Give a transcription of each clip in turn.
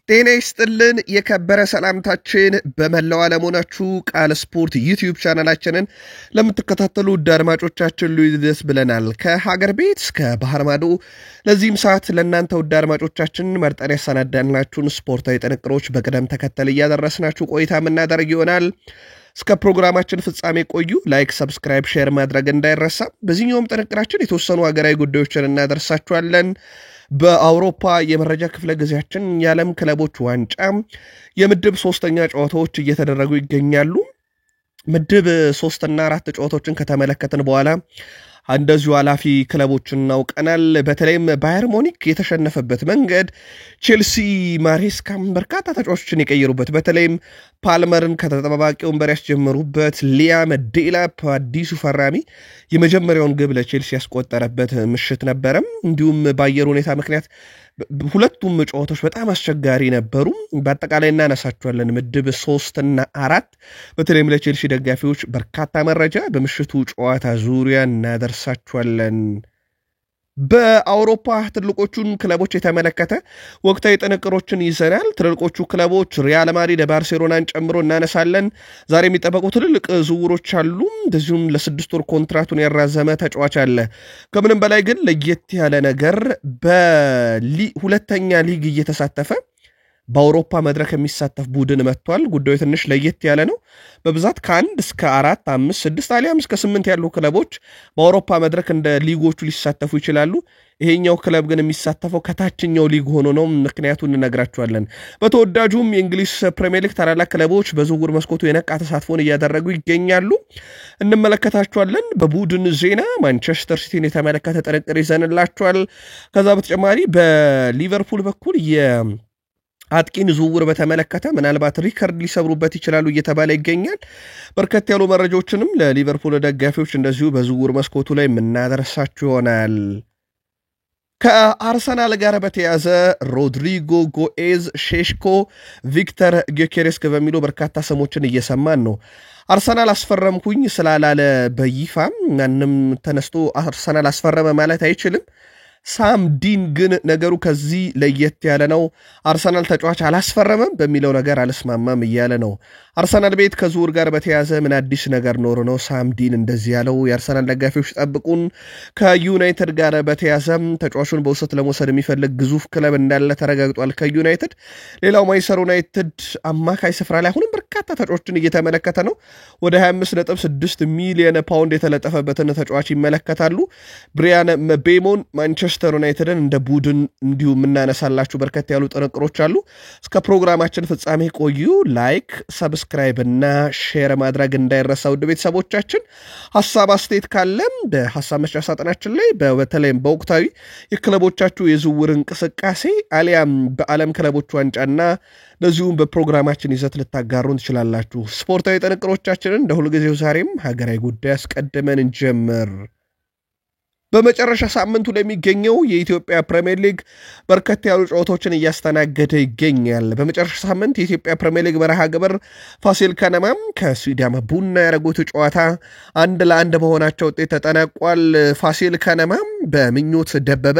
ጤና ይስጥልን የከበረ ሰላምታችን በመላው ዓለም ሆናችሁ ቃል ስፖርት ዩቲዩብ ቻናላችንን ለምትከታተሉ ውድ አድማጮቻችን ልዩደስ ብለናል። ከሀገር ቤት እስከ ባህር ማዶ ለዚህም ሰዓት ለእናንተ ውድ አድማጮቻችን መርጠን ያሰናዳንላችሁን ስፖርታዊ ጥንቅሮች በቅደም ተከተል እያደረስናችሁ ቆይታ የምናደርግ ይሆናል። እስከ ፕሮግራማችን ፍጻሜ ቆዩ። ላይክ፣ ሰብስክራይብ፣ ሼር ማድረግ እንዳይረሳ። በዚህኛውም ጥንቅራችን የተወሰኑ ሀገራዊ ጉዳዮችን እናደርሳችኋለን። በአውሮፓ የመረጃ ክፍለ ጊዜያችን የዓለም ክለቦች ዋንጫ የምድብ 3ኛ ጨዋታዎች እየተደረጉ ይገኛሉ። ምድብ 3 እና 4 ጨዋታዎችን ከተመለከትን በኋላ እንደዚሁ አላፊ ክለቦችን እናውቀናል። በተለይም ባየር ሙኒክ የተሸነፈበት መንገድ፣ ቼልሲ ማሬስካም በርካታ ተጫዋቾችን የቀየሩበት፣ በተለይም ፓልመርን ከተጠባባቂ ወንበር ያስጀመሩበት፣ ሊያም ዴላፕ አዲሱ ፈራሚ የመጀመሪያውን ግብ ለቼልሲ ያስቆጠረበት ምሽት ነበረም። እንዲሁም በአየር ሁኔታ ምክንያት ሁለቱም ጨዋታዎች በጣም አስቸጋሪ ነበሩ። በአጠቃላይ እናነሳቸዋለን። ምድብ 3 እና 4 በተለይም ለቼልሲ ደጋፊዎች በርካታ መረጃ በምሽቱ ጨዋታ ዙሪያ እናደርሳቸዋለን። በአውሮፓ ትልቆቹን ክለቦች የተመለከተ ወቅታዊ ጥንቅሮችን ይዘናል። ትልቆቹ ክለቦች ሪያል ማድሪድ ባርሴሎናን ጨምሮ እናነሳለን። ዛሬ የሚጠበቁ ትልልቅ ዝውውሮች አሉ። እንደዚሁም ለ6 ወር ኮንትራቱን ያራዘመ ተጫዋች አለ። ከምንም በላይ ግን ለየት ያለ ነገር በሁለተኛ ሊግ እየተሳተፈ በአውሮፓ መድረክ የሚሳተፍ ቡድን መጥቷል። ጉዳዩ ትንሽ ለየት ያለ ነው። በብዛት ከ1 እስከ 4 5 6 አሊያም እስከ 8 ያሉ ክለቦች በአውሮፓ መድረክ እንደ ሊጎቹ ሊሳተፉ ይችላሉ። ይሄኛው ክለብ ግን የሚሳተፈው ከታችኛው ሊግ ሆኖ ነው። ምክንያቱን እንነግራችኋለን። በተወዳጁም የእንግሊዝ ፕሪሚየር ሊግ ታላላቅ ክለቦች በዝውውር መስኮቱ የነቃ ተሳትፎን እያደረጉ ይገኛሉ። እንመለከታችኋለን። በቡድን ዜና ማንቸስተር ሲቲን የተመለከተ ጥንቅር ይዘንላችኋል። ከዛ በተጨማሪ በሊቨርፑል በኩል አጥቂን ዝውውር በተመለከተ ምናልባት ሪከርድ ሊሰብሩበት ይችላሉ እየተባለ ይገኛል። በርከት ያሉ መረጃዎችንም ለሊቨርፑል ደጋፊዎች እንደዚሁ በዝውውር መስኮቱ ላይ የምናደርሳችሁ ይሆናል። ከአርሰናል ጋር በተያዘ ሮድሪጎ ጎኤዝ፣ ሼሽኮ፣ ቪክተር ጊዮኬሬስክ በሚሉ በርካታ ስሞችን እየሰማን ነው። አርሰናል አስፈረምኩኝ ስላላለ በይፋ ማንም ተነስቶ አርሰናል አስፈረመ ማለት አይችልም። ሳም ዲን ግን ነገሩ ከዚህ ለየት ያለ ነው። አርሰናል ተጫዋች አላስፈረመም በሚለው ነገር አልስማማም እያለ ነው። አርሰናል ቤት ከዝውውር ጋር በተያዘ ምን አዲስ ነገር ኖሮ ነው ሳም ዲን እንደዚህ ያለው? የአርሰናል ደጋፊዎች ጠብቁን። ከዩናይትድ ጋር በተያዘ ተጫዋቹን በውሰት ለመውሰድ የሚፈልግ ግዙፍ ክለብ እንዳለ ተረጋግጧል ከዩናይትድ። ሌላው ማንቸስተር ዩናይትድ አማካይ ስፍራ ላይ አሁንም በርካታ ተጫዋቾችን እየተመለከተ ነው። ወደ 25.6 ሚሊዮን ፓውንድ የተለጠፈበትን ተጫዋች ይመለከታሉ። ብሪያን ምቤሞን ማንቸስተር ዩናይትድን እንደ ቡድን እንዲሁ የምናነሳላችሁ በርከት ያሉ ጥንቅሮች አሉ። እስከ ፕሮግራማችን ፍጻሜ ቆዩ። ላይክ፣ ሰብስክራይብ እና ሼር ማድረግ እንዳይረሳ። ውድ ቤተሰቦቻችን ሐሳብ አስተያየት ካለም በሐሳብ መስጫ ሳጥናችን ላይ በተለይም በወቅታዊ የክለቦቻችሁ የዝውውር እንቅስቃሴ አሊያም በዓለም ክለቦች ዋንጫና ለዚሁም በፕሮግራማችን ይዘት ልታጋሩን ትችላላችሁ። ስፖርታዊ ጥንቅሮቻችንን እንደ ሁልጊዜው ዛሬም ሀገራዊ ጉዳይ አስቀድመን እንጀምር። በመጨረሻ ሳምንቱ ለሚገኘው የኢትዮጵያ ፕሪሚየር ሊግ በርከት ያሉ ጨዋታዎችን እያስተናገደ ይገኛል። በመጨረሻ ሳምንት የኢትዮጵያ ፕሪሚየር ሊግ መርሃ ግብር ፋሲል ከነማም ከሲዳማ ቡና ያደረጉት ጨዋታ 1-1 በሆናቸው ውጤት ተጠናቋል። ፋሲል ከነማም በምኞት ደበበ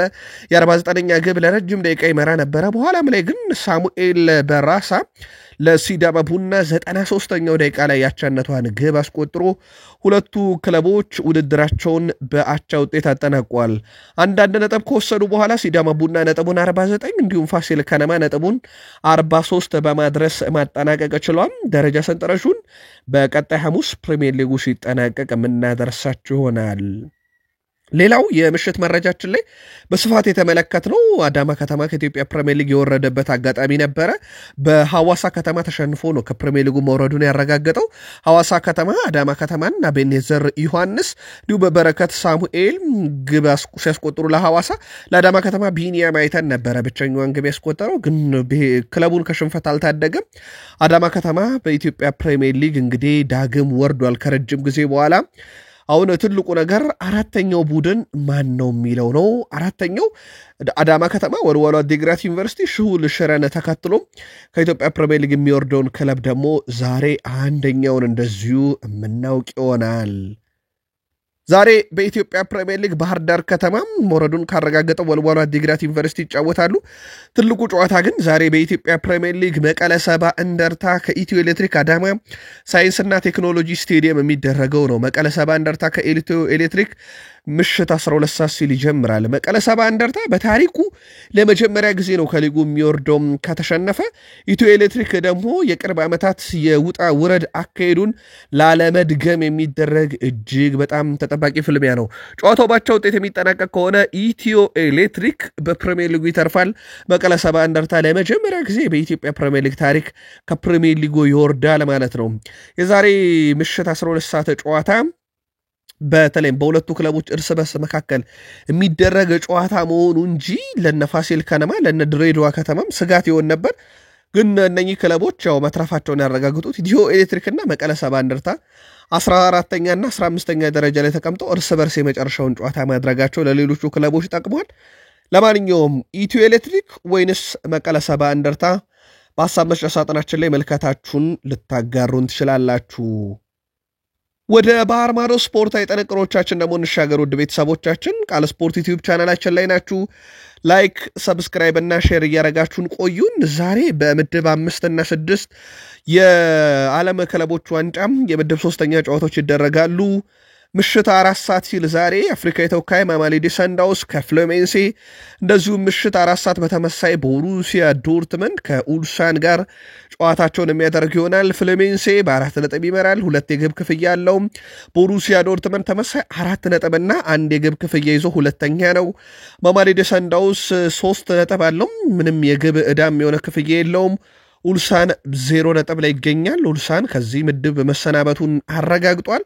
የ49ኛ ግብ ለረጅም ደቂቃ ይመራ ነበረ። በኋላም ላይ ግን ሳሙኤል በራሳ ለሲዳማ ቡና 93ኛው ደቂቃ ላይ ያቻነቷን ግብ አስቆጥሮ ሁለቱ ክለቦች ውድድራቸውን በአቻ ውጤት አጠናቋል። አንዳንድ ነጥብ ከወሰዱ በኋላ ሲዳማ ቡና ነጥቡን 49 እንዲሁም ፋሲል ከነማ ነጥቡን 43 በማድረስ ማጠናቀቅ ችሏል። ደረጃ ሰንጠረዡን በቀጣይ ሐሙስ ፕሪሚየር ሊጉ ሲጠናቀቅ የምናደርሳችሁ ይሆናል። ሌላው የምሽት መረጃችን ላይ በስፋት የተመለከትነው አዳማ ከተማ ከኢትዮጵያ ፕሪሚየር ሊግ የወረደበት አጋጣሚ ነበረ። በሐዋሳ ከተማ ተሸንፎ ነው ከፕሪሚየር ሊጉ መውረዱን ያረጋገጠው። ሐዋሳ ከተማ አዳማ ከተማን አቤኔዘር ዮሐንስ እንዲሁ በበረከት ሳሙኤል ግብ ሲያስቆጥሩ ለሐዋሳ፣ ለአዳማ ከተማ ቢኒያም አይተን ነበረ ብቸኛዋን ግብ ያስቆጠረው። ግን ክለቡን ከሽንፈት አልታደገም። አዳማ ከተማ በኢትዮጵያ ፕሪሚየር ሊግ እንግዲህ ዳግም ወርዷል ከረጅም ጊዜ በኋላ። አሁን ትልቁ ነገር አራተኛው ቡድን ማን ነው የሚለው ነው። አራተኛው አዳማ ከተማ ወልዋሎ ዓዲግራት ዩኒቨርሲቲ ሽሁል ሽረን ተከትሎ ከኢትዮጵያ ፕሪሚየር ሊግ የሚወርደውን ክለብ ደግሞ ዛሬ አንደኛውን እንደዚሁ የምናውቅ ይሆናል። ዛሬ በኢትዮጵያ ፕሪሚየር ሊግ ባህር ዳር ከተማ ሞረዱን ካረጋገጠው ወልዋሎ ዓዲግራት ዩኒቨርሲቲ ይጫወታሉ። ትልቁ ጨዋታ ግን ዛሬ በኢትዮጵያ ፕሪሚየር ሊግ መቀለ ሰባ እንደርታ ከኢትዮ ኤሌክትሪክ አዳማ ሳይንስና ቴክኖሎጂ ስቴዲየም የሚደረገው ነው። መቀለ ሰባ እንደርታ ከኢትዮ ኤሌክትሪክ ምሽት 12 ሰዓት ሲል ይጀምራል። መቀለ ሰባ እንደርታ በታሪኩ ለመጀመሪያ ጊዜ ነው ከሊጉ የሚወርደው ከተሸነፈ። ኢትዮ ኤሌክትሪክ ደግሞ የቅርብ ዓመታት የውጣ ውረድ አካሄዱን ላለመድገም የሚደረግ እጅግ በጣም ተጠባቂ ፍልሚያ ነው። ጨዋታው ባቻ ውጤት የሚጠናቀቅ ከሆነ ኢትዮ ኤሌክትሪክ በፕሪሚየር ሊጉ ይተርፋል። መቀለ ሰባ እንደርታ ለመጀመሪያ ጊዜ በኢትዮጵያ ፕሪሚየር ሊግ ታሪክ ከፕሪሚየር ሊጉ ይወርዳል ማለት ነው። የዛሬ ምሽት 12 ሰዓት ጨዋታ በተለይም በሁለቱ ክለቦች እርስ በርስ መካከል የሚደረግ ጨዋታ መሆኑ እንጂ ለነፋሲል ከነማ ለነድሬዳዋ ከተማም ስጋት ይሆን ነበር። ግን እነኚህ ክለቦች ያው መትረፋቸውን ያረጋግጡት ኢትዮ ኤሌክትሪክና መቀለ ሰባ እንደርታ 14ኛና 15ኛ ደረጃ ላይ ተቀምጠው እርስ በርስ የመጨረሻውን ጨዋታ ማድረጋቸው ለሌሎቹ ክለቦች ጠቅሟል። ለማንኛውም ኢትዮ ኤሌክትሪክ ወይንስ መቀለ ሰባ እንደርታ በሐሳብ መስጫ ሳጥናችን ላይ መልከታችሁን ልታጋሩን ትችላላችሁ። ወደ ባህር ማዶ ስፖርታዊ ጥንቅሮቻችን ደግሞ እንሻገር። ውድ ቤተሰቦቻችን ቃል ስፖርት ዩቲዩብ ቻናላችን ላይ ናችሁ። ላይክ፣ ሰብስክራይብ እና ሼር እያረጋችሁን ቆዩን። ዛሬ በምድብ 5 እና 6 የዓለም ክለቦች ዋንጫም የምድብ 3ኛ ጨዋታዎች ይደረጋሉ። ምሽት 4 ሰዓት ሲል ዛሬ አፍሪካ የተወካይ ማሜሎዲ ሰንዳውንስ ከፍሉሜንሴ፣ እንደዚሁም ምሽት 4 ሰዓት በተመሳይ ቦሩሲያ ዶርትመንድ ከኡልሳን ጋር ጨዋታቸውን የሚያደርግ ይሆናል። ፍሉሜንሴ በ4 ነጥብ ይመራል፣ 2 የግብ ክፍያ አለው። ቦሩሲያ ዶርትመንድ ተመሳይ 4 ነጥብና 1 የግብ ክፍያ ይዞ ሁለተኛ ነው። ማሜሎዲ ሰንዳውንስ 3 ነጥብ አለው፣ ምንም የግብ ዕዳም የሆነ ክፍያ የለውም። ኡልሳን 0 ነጥብ ላይ ይገኛል። ኡልሳን ከዚህ ምድብ መሰናበቱን አረጋግጧል።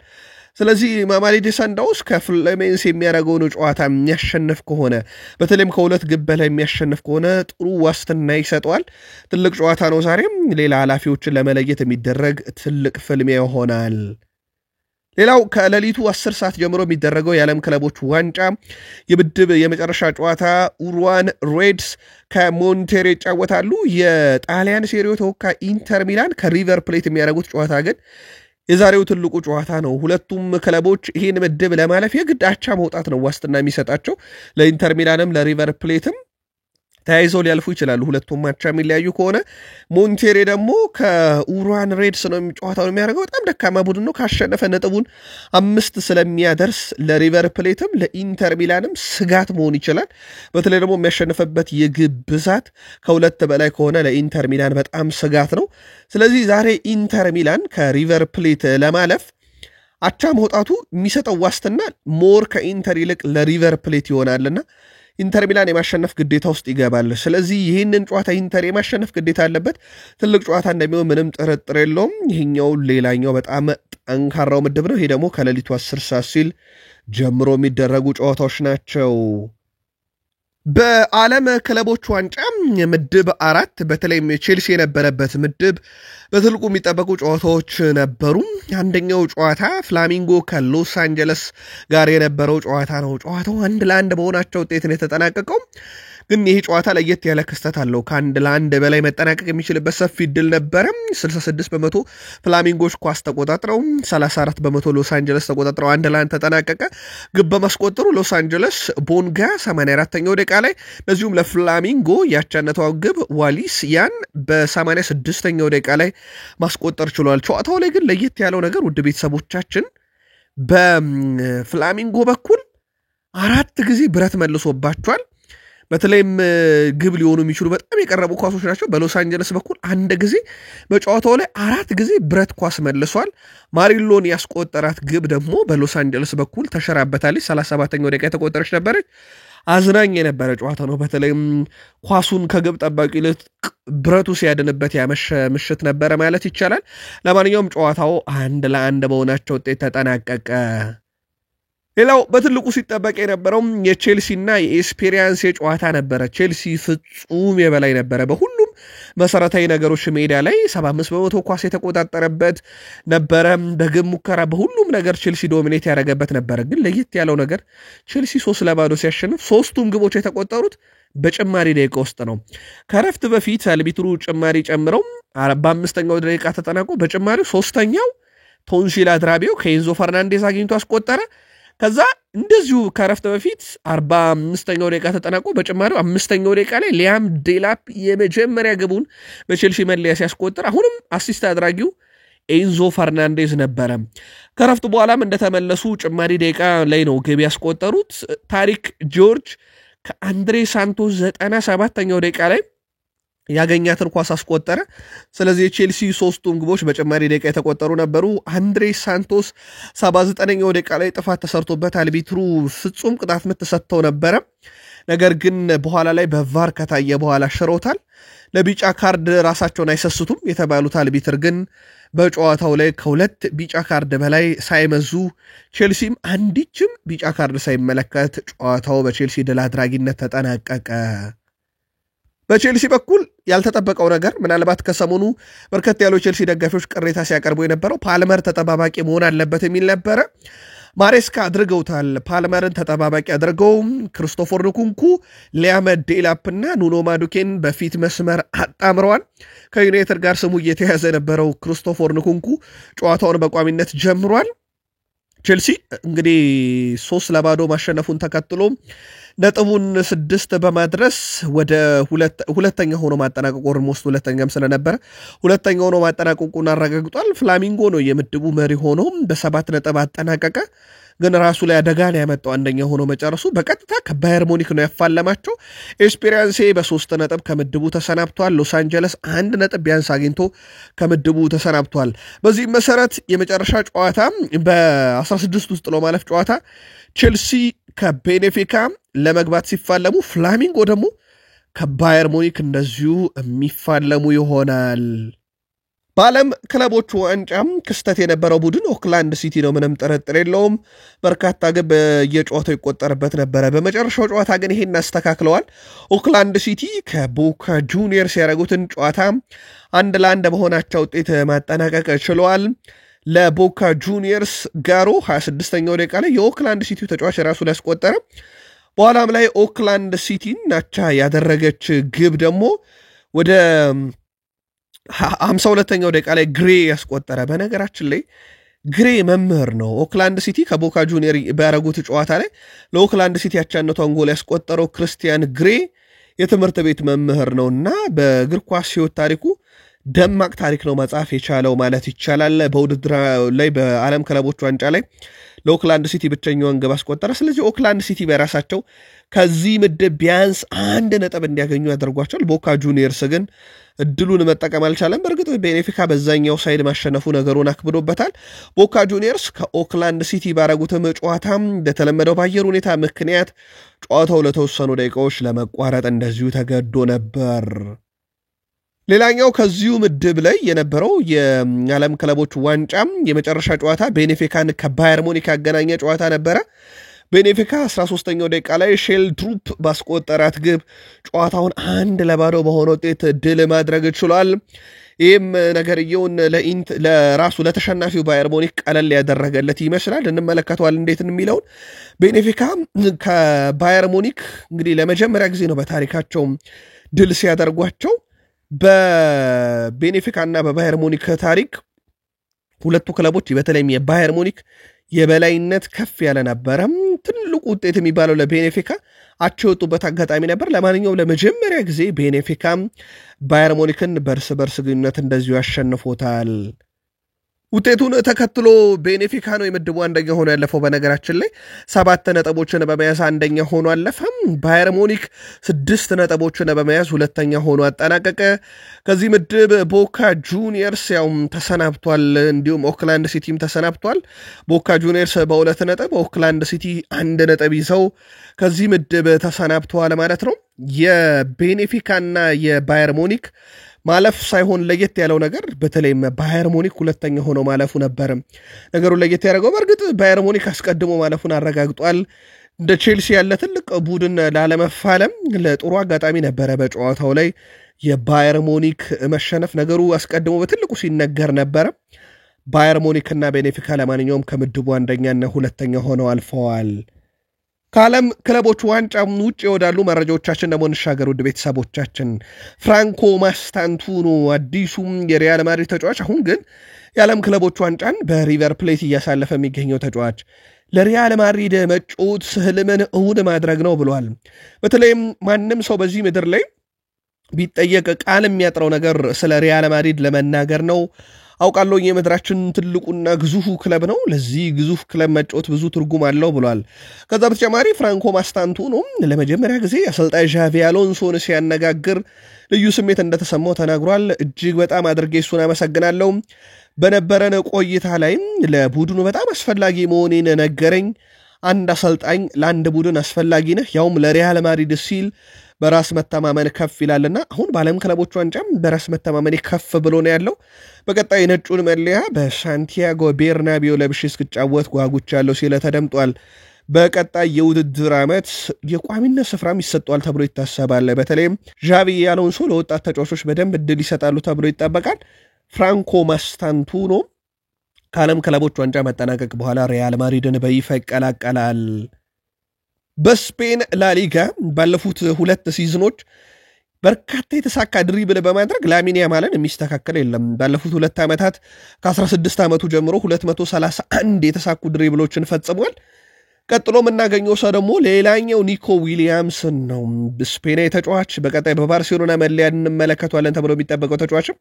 ስለዚህ ማሜሎዲ ሰንዳውንስ ከፍሉሜንሴ የሚያደርገውን ጨዋታ የሚያሸንፍ ከሆነ በተለይም ከሁለት ግብ በላይ የሚያሸንፍ ከሆነ ጥሩ ዋስትና ይሰጠዋል። ትልቅ ጨዋታ ነው። ዛሬም ሌላ ኃላፊዎችን ለመለየት የሚደረግ ትልቅ ፍልሚያ ይሆናል። ሌላው ከሌሊቱ 10 ሰዓት ጀምሮ የሚደረገው የዓለም ክለቦች ዋንጫ የምድብ የመጨረሻ ጨዋታ ኡሩዋን ሬድስ ከሞንቴሬ ይጫወታሉ። የጣሊያን ሴሪዮ ተወካይ ኢንተር ሚላን ከሪቨር ፕሌት የሚያደርጉት ጨዋታ ግን የዛሬው ትልቁ ጨዋታ ነው። ሁለቱም ክለቦች ይህን ምድብ ለማለፍ የግድ አቻ መውጣት ነው ዋስትና የሚሰጣቸው። ለኢንተር ሚላንም ለሪቨር ፕሌትም ተያይዘው ሊያልፉ ይችላሉ ሁለቱም አቻ የሚለያዩ ከሆነ። ሞንቴሬ ደግሞ ከኡሩዋን ሬድስ ነው ጨዋታውን የሚያደርገው። በጣም ደካማ ቡድን ነው። ካሸነፈ ነጥቡን 5 ስለሚያደርስ ለሪቨር ፕሌትም ለኢንተር ሚላንም ስጋት መሆን ይችላል። በተለይ ደግሞ የሚያሸንፈበት የግብ ብዛት ከ2 በላይ ከሆነ ለኢንተር ሚላን በጣም ስጋት ነው። ስለዚህ ዛሬ ኢንተር ሚላን ከሪቨር ፕሌት ለማለፍ አቻ መውጣቱ የሚሰጠው ዋስትና ሞር ከኢንተር ይልቅ ለሪቨር ፕሌት ይሆናልና ኢንተር ሚላን የማሸነፍ ግዴታ ውስጥ ይገባል። ስለዚህ ይህንን ጨዋታ ኢንተር የማሸነፍ ግዴታ አለበት። ትልቅ ጨዋታ እንደሚሆን ምንም ጥርጥር የለውም። ይህኛው ሌላኛው በጣም ጠንካራው ምድብ ነው። ይሄ ደግሞ ከሌሊቱ 10 ሰዓት ሲል ጀምሮ የሚደረጉ ጨዋታዎች ናቸው። በዓለም ክለቦች ዋንጫ ምድብ 4 በተለይም ቼልሲ የነበረበት ምድብ በትልቁ የሚጠበቁ ጨዋታዎች ነበሩ። አንደኛው ጨዋታ ፍላሚንጎ ከሎስ አንጀለስ ጋር የነበረው ጨዋታ ነው። ጨዋታው 1-1 በሆናቸው ውጤት ነው የተጠናቀቀው። ግን ይህ ጨዋታ ለየት ያለ ክስተት አለው። ከ1-1 በላይ መጠናቀቅ የሚችልበት ሰፊ እድል ነበረ። 66% ፍላሚንጎች ኳስ ተቆጣጥረው 34% ሎስ አንጀለስ ተቆጣጥረው 1-1 ተጠናቀቀ። ግብ በማስቆጠሩ ሎስ አንጀለስ ቦንጋ 84ኛው ደቂቃ ላይ፣ እንደዚሁም ለፍላሚንጎ ያቻነተው ግብ ዋሊስ ያን በ86ኛው ደቂቃ ላይ ማስቆጠር ችሏል። ጨዋታው ላይ ግን ለየት ያለው ነገር ውድ ቤተሰቦቻችን በፍላሚንጎ በኩል 4 ጊዜ ብረት መልሶባቸዋል። በተለይም ግብ ሊሆኑ የሚችሉ በጣም የቀረቡ ኳሶች ናቸው። በሎስ አንጀለስ በኩል 1 ጊዜ በጨዋታው ላይ 4 ጊዜ ብረት ኳስ መልሷል። ማሪሎን ያስቆጠራት ግብ ደግሞ በሎስ አንጀለስ በኩል ተሸራበታለች። 37ኛው ደቂቃ የተቆጠረች ነበረች። አዝናኝ የነበረ ጨዋታ ነው። በተለይም ኳሱን ከግብ ጠባቂ ይልቅ ብረቱ ሲያድንበት ያመሸ ምሽት ነበረ ማለት ይቻላል። ለማንኛውም ጨዋታው 1-1 በሆናቸው ውጤት ተጠናቀቀ። ሌላው በትልቁ ሲጠበቅ የነበረው የቼልሲና የኤስፔሪያንስ ጨዋታ ነበረ። ቼልሲ ፍጹም የበላይ ነበረ። በሁሉም መሰረታዊ ነገሮች ሜዳ ላይ 75% ኳስ የተቆጣጠረበት ነበረ። በግብ ሙከራ በሁሉም ነገር ቼልሲ ዶሚኔት ያደረገበት ነበረ። ግን ለየት ያለው ነገር ቼልሲ 3-0 ሲያሸንፍ 3ቱም ግቦች የተቆጠሩት በጭማሪ ደቂቃ ውስጥ ነው። ከረፍት በፊት አልቢትሩ ጭማሪ ጨምረው 45ኛው ደቂቃ ተጠናቆ በጭማሪው 3ኛው ቶንሲል አድራቢው ከኤንዞ ፈርናንዴዝ አግኝቶ አስቆጠረ። ከዛ እንደዚሁ ከረፍት በፊት 45ኛው ደቂቃ ተጠናቆ በጭማሪው 5ኛው ደቂቃ ላይ ሊያም ዴላፕ የመጀመሪያ ግቡን በቼልሲ መለያ ሲያስቆጥር አሁንም አሲስት አድራጊው ኤንዞ ፈርናንዴዝ ነበረ። ከረፍት በኋላም እንደተመለሱ ጭማሪ ደቂቃ ላይ ነው ግብ ያስቆጠሩት። ታሪክ ጆርጅ ከአንድሬ ሳንቶስ 97ኛው ደቂቃ ላይ ያገኛትን ኳስ አስቆጠረ። ስለዚህ የቼልሲ ሶስቱም ግቦች በጭማሪ ደቂቃ የተቆጠሩ ነበሩ። አንድሬ ሳንቶስ 79ኛው ደቂቃ ላይ ጥፋት ተሰርቶበት አልቢትሩ ፍጹም ቅጣት ምት ሰጥተው ነበረ። ነገር ግን በኋላ ላይ በቫር ከታየ በኋላ ሽሮታል። ለቢጫ ካርድ ራሳቸውን አይሰስቱም የተባሉት አልቢትር ግን በጨዋታው ላይ ከሁለት ቢጫ ካርድ በላይ ሳይመዙ ቼልሲም አንዲችም ቢጫ ካርድ ሳይመለከት ጨዋታው በቼልሲ ድል አድራጊነት ተጠናቀቀ። በቼልሲ በኩል ያልተጠበቀው ነገር ምናልባት ከሰሞኑ በርከት ያሉ ቼልሲ ደጋፊዎች ቅሬታ ሲያቀርቡ የነበረው ፓልመር ተጠባባቂ መሆን አለበት የሚል ነበረ። ማሬስካ አድርገውታል። ፓልመርን ተጠባባቂ አድርገው ክሪስቶፈር ንኩንኩ፣ ሊያም ዴላፕ እና ኑኖ ማዱኬን በፊት መስመር አጣምረዋል። ከዩናይትድ ጋር ስሙ እየተያዘ የነበረው ክሪስቶፈር ንኩንኩ ጨዋታውን በቋሚነት ጀምሯል። ቼልሲ እንግዲህ 3-0 ማሸነፉን ተከትሎ ነጥቡን 6 በማድረስ ወደ ሁለተኛ ሆኖ ማጠናቀቁ ኦልሞስት ሁለተኛም ስለነበረ ሁለተኛ ሆኖ ማጠናቀቁን አረጋግጧል። ፍላሚንጎ ነው የምድቡ መሪ ሆኖ በ7 ነጥብ አጠናቀቀ። ግን ራሱ ላይ አደጋን ያመጣው አንደኛ ሆኖ መጨረሱ በቀጥታ ከባየር ሙኒክ ነው ያፋለማቸው። ኤስፔራንሴ በ3 ነጥብ ከምድቡ ተሰናብቷል። ሎስ አንጀለስ 1 ነጥብ ቢያንስ አግኝቶ ከምድቡ ተሰናብቷል። በዚህ መሰረት የመጨረሻ ጨዋታ በ16 ውስጥ ነው ማለፍ ጨዋታ ቼልሲ ከቤኔፊካ ለመግባት ሲፋለሙ፣ ፍላሚንጎ ደግሞ ከባየር ሙኒክ እንደዚሁ የሚፋለሙ ይሆናል። በዓለም ክለቦቹ ዋንጫም ክስተት የነበረው ቡድን ኦክላንድ ሲቲ ነው፣ ምንም ጥርጥር የለውም። በርካታ ግብ የጨዋታው ይቆጠርበት ነበረ። በመጨረሻው ጨዋታ ግን ይሄን አስተካክለዋል። ኦክላንድ ሲቲ ከቦካ ጁኒየርስ ያደረጉትን ጨዋታ 1-1 በሆናቸው ውጤት ማጠናቀቅ ችለዋል። ለቦካ ጁኒየርስ ጋሮ 26ኛው ደቂቃ ላይ የኦክላንድ ሲቲ ተጫዋች ራሱ ላይ ያስቆጠረ። በኋላም ላይ ኦክላንድ ሲቲን ናቻ ያደረገች ግብ ደግሞ ወደ 52ኛው ደቂቃ ላይ ግሬ ያስቆጠረ። በነገራችን ላይ ግሬ መምህር ነው። ኦክላንድ ሲቲ ከቦካ ጁኒየር ባረጉት ጨዋታ ላይ ለኦክላንድ ሲቲ ያቻነቷን ጎል ያስቆጠረው ክርስቲያን ግሬ የትምህርት ቤት መምህር ነውና በእግር ኳስ ሕይወት ታሪኩ ደማቅ ታሪክ ነው መጻፍ የቻለው ማለት ይቻላል። በውድድር ላይ በዓለም ክለቦች ዋንጫ ላይ ለኦክላንድ ሲቲ ብቸኛውን ግብ አስቆጠረ። ስለዚህ ኦክላንድ ሲቲ በራሳቸው ከዚህ ምድብ ቢያንስ 1 ነጥብ እንዲያገኙ ያደርጓቸዋል። ቦካ ጁኒየርስ ግን እድሉን መጠቀም አልቻለም። በእርግጥ ቤኔፊካ በዛኛው ሳይድ ማሸነፉ ነገሩን አክብዶበታል። ቦካ ጁኒየርስ ከኦክላንድ ሲቲ ባረጉትም ጨዋታም እንደተለመደው በአየር ሁኔታ ምክንያት ጨዋታው ለተወሰኑ ደቂቃዎች ለመቋረጥ እንደዚሁ ተገዶ ነበር። ሌላኛው ከዚሁ ምድብ ላይ የነበረው የዓለም ክለቦች ዋንጫም የመጨረሻ ጨዋታ ቤኔፊካን ከባየር ሙኒክ ያገናኘ ጨዋታ ነበረ። ቤኔፊካ 13ኛው ደቂቃ ላይ ሼል ድሩፕ ባስቆጠራት ግብ ጨዋታውን 1-0 በሆነ ውጤት ድል ማድረግ ችሏል። ይህም ነገርየውን ለራሱ ለተሸናፊው ባየር ሙኒክ ቀለል ያደረገለት ይመስላል። እንመለከተዋል እንዴት የሚለውን። ቤኔፊካ ከባየር ሙኒክ እንግዲህ ለመጀመሪያ ጊዜ ነው በታሪካቸው ድል ሲያደርጓቸው። በቤኔፊካ እና በባየር ሙኒክ ታሪክ ሁለቱ ክለቦች በተለይም የባየር ሙኒክ የበላይነት ከፍ ያለ ነበረ። ትልቁ ውጤት የሚባለው ለቤኔፊካ አቻ የወጡበት አጋጣሚ ነበር። ለማንኛውም ለመጀመሪያ ጊዜ ቤኔፊካ ባየር ሙኒክን በርስ በርስ ግንኙነት እንደዚሁ ያሸንፎታል። ውጤቱን ተከትሎ ቤኔፊካ ነው የምድቡ አንደኛ ሆኖ ያለፈው። በነገራችን ላይ 7 ነጥቦችን በመያዝ አንደኛ ሆኖ አለፈም። ባየር ሙኒክ 6 ነጥቦችን በመያዝ ሁለተኛ ሆኖ አጠናቀቀ። ከዚህ ምድብ ቦካ ጁኒየርስ ያውም ተሰናብቷል፣ እንዲሁም ኦክላንድ ሲቲም ተሰናብቷል። ቦካ ጁኒየርስ በ2 ነጥብ፣ ኦክላንድ ሲቲ 1 ነጥብ ይዘው ከዚህ ምድብ ተሰናብተዋል ማለት ነው። የቤኔፊካና የባየር ሙኒክ ማለፍ ሳይሆን ለየት ያለው ነገር በተለይም ባየር ሙኒክ ሁለተኛ ሆኖ ማለፉ ነበር ነገሩን ለየት ያደረገው። በእርግጥ ባየር ሙኒክ አስቀድሞ ማለፉን አረጋግጧል። እንደ ቼልሲ ያለ ትልቅ ቡድን ላለመፋለም ለጥሩ አጋጣሚ ነበረ። በጨዋታው ላይ የባየር ሙኒክ መሸነፍ ነገሩ አስቀድሞ በትልቁ ሲነገር ነበረ። ባየር ሙኒክና ቤኔፊካ ለማንኛውም ከምድቡ አንደኛና ሁለተኛ ሆነው አልፈዋል። ከዓለም ክለቦች ዋንጫ ውጭ ወዳሉ መረጃዎቻችን ደግሞ እንሻገር። ውድ ቤተሰቦቻችን ፍራንኮ ማስታንቱኖ አዲሱም የሪያል ማድሪድ ተጫዋች አሁን ግን የዓለም ክለቦች ዋንጫን በሪቨር ፕሌት እያሳለፈ የሚገኘው ተጫዋች ለሪያል ማድሪድ መጫወት ህልምን እውን ማድረግ ነው ብሏል። በተለይም ማንም ሰው በዚህ ምድር ላይ ቢጠየቅ ቃል የሚያጥረው ነገር ስለ ሪያል ማድሪድ ለመናገር ነው። አውቃለሁ የምድራችን ትልቁና ግዙፉ ክለብ ነው፣ ለዚህ ግዙፍ ክለብ መጫወት ብዙ ትርጉም አለው ብሏል። ከዛ በተጨማሪ ፍራንኮ ማስታንቱኖ ለመጀመሪያ ጊዜ አሰልጣኝ ዣቪ አሎንሶን ሲያነጋግር ልዩ ስሜት እንደተሰማው ተናግሯል። እጅግ በጣም አድርጌ እሱን አመሰግናለሁ። በነበረን ቆይታ ላይ ለቡድኑ በጣም አስፈላጊ መሆኔን ነገረኝ። አንድ አሰልጣኝ ለአንድ ቡድን አስፈላጊ ነህ፣ ያውም ለሪያል ማድሪድ ሲል በራስ መተማመን ከፍ ይላልና አሁን በዓለም ክለቦች ዋንጫም በራስ መተማመን ከፍ ብሎ ነው ያለው። በቀጣይ ነጩን መለያ በሳንቲያጎ ቤርናቢዮ ለብሼ እስክጫወት ጓጉቻለሁ ሲል ተደምጧል። በቀጣይ የውድድር ዓመት የቋሚነት ስፍራም ይሰጧል ተብሎ ይታሰባል። በተለይም ዣቪ አሎንሶ ለወጣት ተጫዋቾች በደንብ እድል ይሰጣሉ ተብሎ ይጠበቃል። ፍራንኮ ማስታንቱኖ ከዓለም ክለቦች ዋንጫ መጠናቀቅ በኋላ ሪያል ማድሪድን በይፋ ይቀላቀላል። በስፔን ላሊጋ ባለፉት 2 ሲዝኖች በርካታ የተሳካ ድሪብል በማድረግ ላሚን ያማልን የሚስተካከል የለም። ባለፉት 2 ዓመታት ከ16 ዓመቱ ጀምሮ 231 የተሳኩ ድሪብሎችን ፈጽሟል። ቀጥሎ የምናገኘው ሰው ደግሞ ሌላኛው ኒኮ ዊሊያምስን ነው። ስፔናዊ ተጫዋች በቀጣይ በባርሴሎና መለያ እንመለከተዋለን ተብሎ የሚጠበቀው ተጫዋችም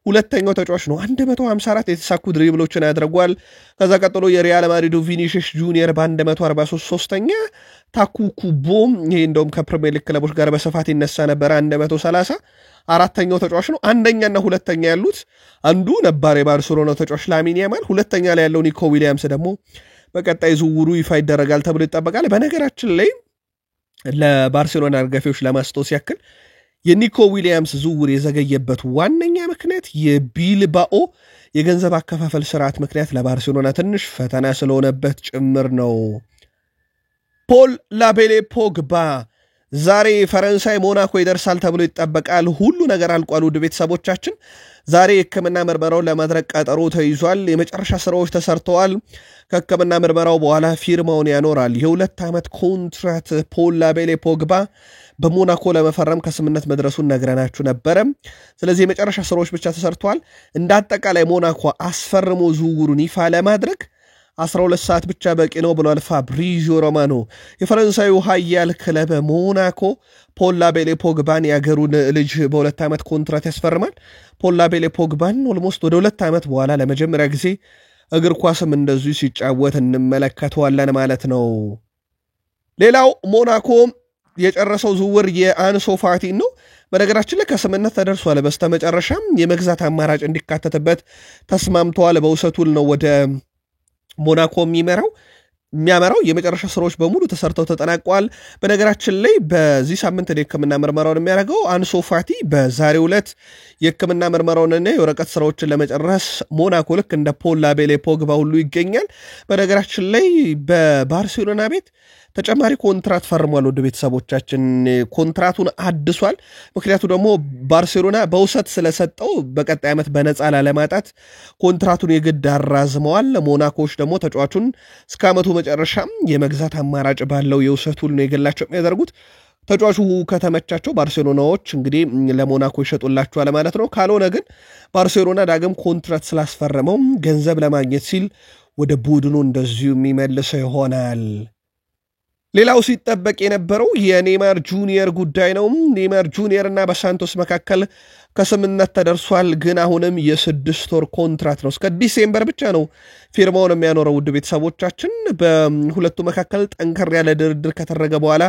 ሁለተኛው ተጫዋች ነው። 154 የተሳኩ ድሪብሎችን አድርጓል። ከዛ ቀጥሎ የሪያል ማድሪዱ ቪኒሲየስ ጁኒየር በ143 ሶስተኛ፣ ታኩ ኩቦ ይሄ እንደውም ከፕሪሚየር ሊግ ክለቦች ጋር በስፋት ይነሳ ነበር 130 አራተኛው ተጫዋች ነው። አንደኛና ሁለተኛ ያሉት አንዱ ነባር የባርሴሎና ተጫዋች ላሚን ያማል፣ ሁለተኛ ላይ ያለው ኒኮ ዊሊያምስ ደግሞ በቀጣይ ዝውውሩ ይፋ ይደረጋል ተብሎ ይጠበቃል። በነገራችን ላይ ለባርሴሎና ደጋፊዎች ለማስታወስ ያክል የኒኮ ዊሊያምስ ዝውውር የዘገየበት ዋነኛ ምክንያት የቢልባኦ የገንዘብ አከፋፈል ስርዓት ምክንያት ለባርሴሎና ትንሽ ፈተና ስለሆነበት ጭምር ነው። ፖል ላቤሌ ፖግባ ዛሬ ፈረንሳይ ሞናኮ ይደርሳል ተብሎ ይጠበቃል። ሁሉ ነገር አልቋል። ውድ ቤተሰቦቻችን ዛሬ የሕክምና ምርመራውን ለማድረግ ቀጠሮ ተይዟል። የመጨረሻ ስራዎች ተሰርተዋል። ከሕክምና ምርመራው በኋላ ፊርማውን ያኖራል። የ2 ዓመት ኮንትራት ፖል ላቤሌ ፖግባ በሞናኮ ለመፈረም ከስምነት መድረሱን ነግረናችሁ ነበረ። ስለዚህ የመጨረሻ ስራዎች ብቻ ተሰርተዋል። እንደ አጠቃላይ ሞናኮ አስፈርሞ ዝውውሩን ይፋ ለማድረግ 12 ሰዓት ብቻ በቂ ነው ብሏል ፋብሪዚዮ ሮማኖ። የፈረንሳዩ ኃያል ክለብ ሞናኮ ፖል ላቤሌ ፖግባን ያገሩን ልጅ በ2 ዓመት ኮንትራት ያስፈርማል። ፖል ላቤሌ ፖግባን ኦልሞስት ወደ 2 ዓመት በኋላ ለመጀመሪያ ጊዜ እግር ኳስም እንደዚሁ ሲጫወት እንመለከተዋለን ማለት ነው። ሌላው ሞናኮ የጨረሰው ዝውውር የአንሶ ፋቲን ነው። በነገራችን ላይ ከስምነት ተደርሷል። በስተመጨረሻም የመግዛት አማራጭ እንዲካተትበት ተስማምተዋል። በውሰቱል ነው ወደ ሞናኮ የሚያመራው። የመጨረሻ ስራዎች በሙሉ ተሰርተው ተጠናቀዋል። በነገራችን ላይ በዚህ ሳምንት የሕክምና ምርመራውን የሚያደርገው አንሶ ፋቲ በዛሬው ዕለት የሕክምና ምርመራውንና የወረቀት ስራዎችን ለመጨረስ ሞናኮ ልክ እንደ ፖል ላቤሌ ፖግባ ሁሉ ይገኛል። በነገራችን ላይ በባርሴሎና ቤት ተጨማሪ ኮንትራት ፈርሟል። ወደ ቤተሰቦቻችን ኮንትራቱን አድሷል። ምክንያቱ ደግሞ ባርሴሎና በውሰት ስለሰጠው በቀጣይ ዓመት በነፃ ላለማጣት ኮንትራቱን የግድ አራዝመዋል። ሞናኮች ደግሞ ተጫዋቹን እስከ ዓመቱ መጨረሻም የመግዛት አማራጭ ባለው የውሰት ውል ነው የገላቸው የሚያደርጉት። ተጫዋቹ ከተመቻቸው ባርሴሎናዎች እንግዲህ ለሞናኮ ይሸጡላቸዋል ማለት ነው። ካልሆነ ግን ባርሴሎና ዳግም ኮንትራት ስላስፈረመው ገንዘብ ለማግኘት ሲል ወደ ቡድኑ እንደዚሁ የሚመልሰው ይሆናል። ሌላው ሲጠበቅ የነበረው የኔይማር ጁኒየር ጉዳይ ነው። ኔይማር ጁኒየር እና በሳንቶስ መካከል ከስምነት ተደርሷል። ግን አሁንም የ6 ወር ኮንትራት ነው። እስከ ዲሴምበር ብቻ ነው ፊርማውን የሚያኖረው። ውድ ቤተሰቦቻችን በሁለቱ መካከል ጠንከር ያለ ድርድር ከተደረገ በኋላ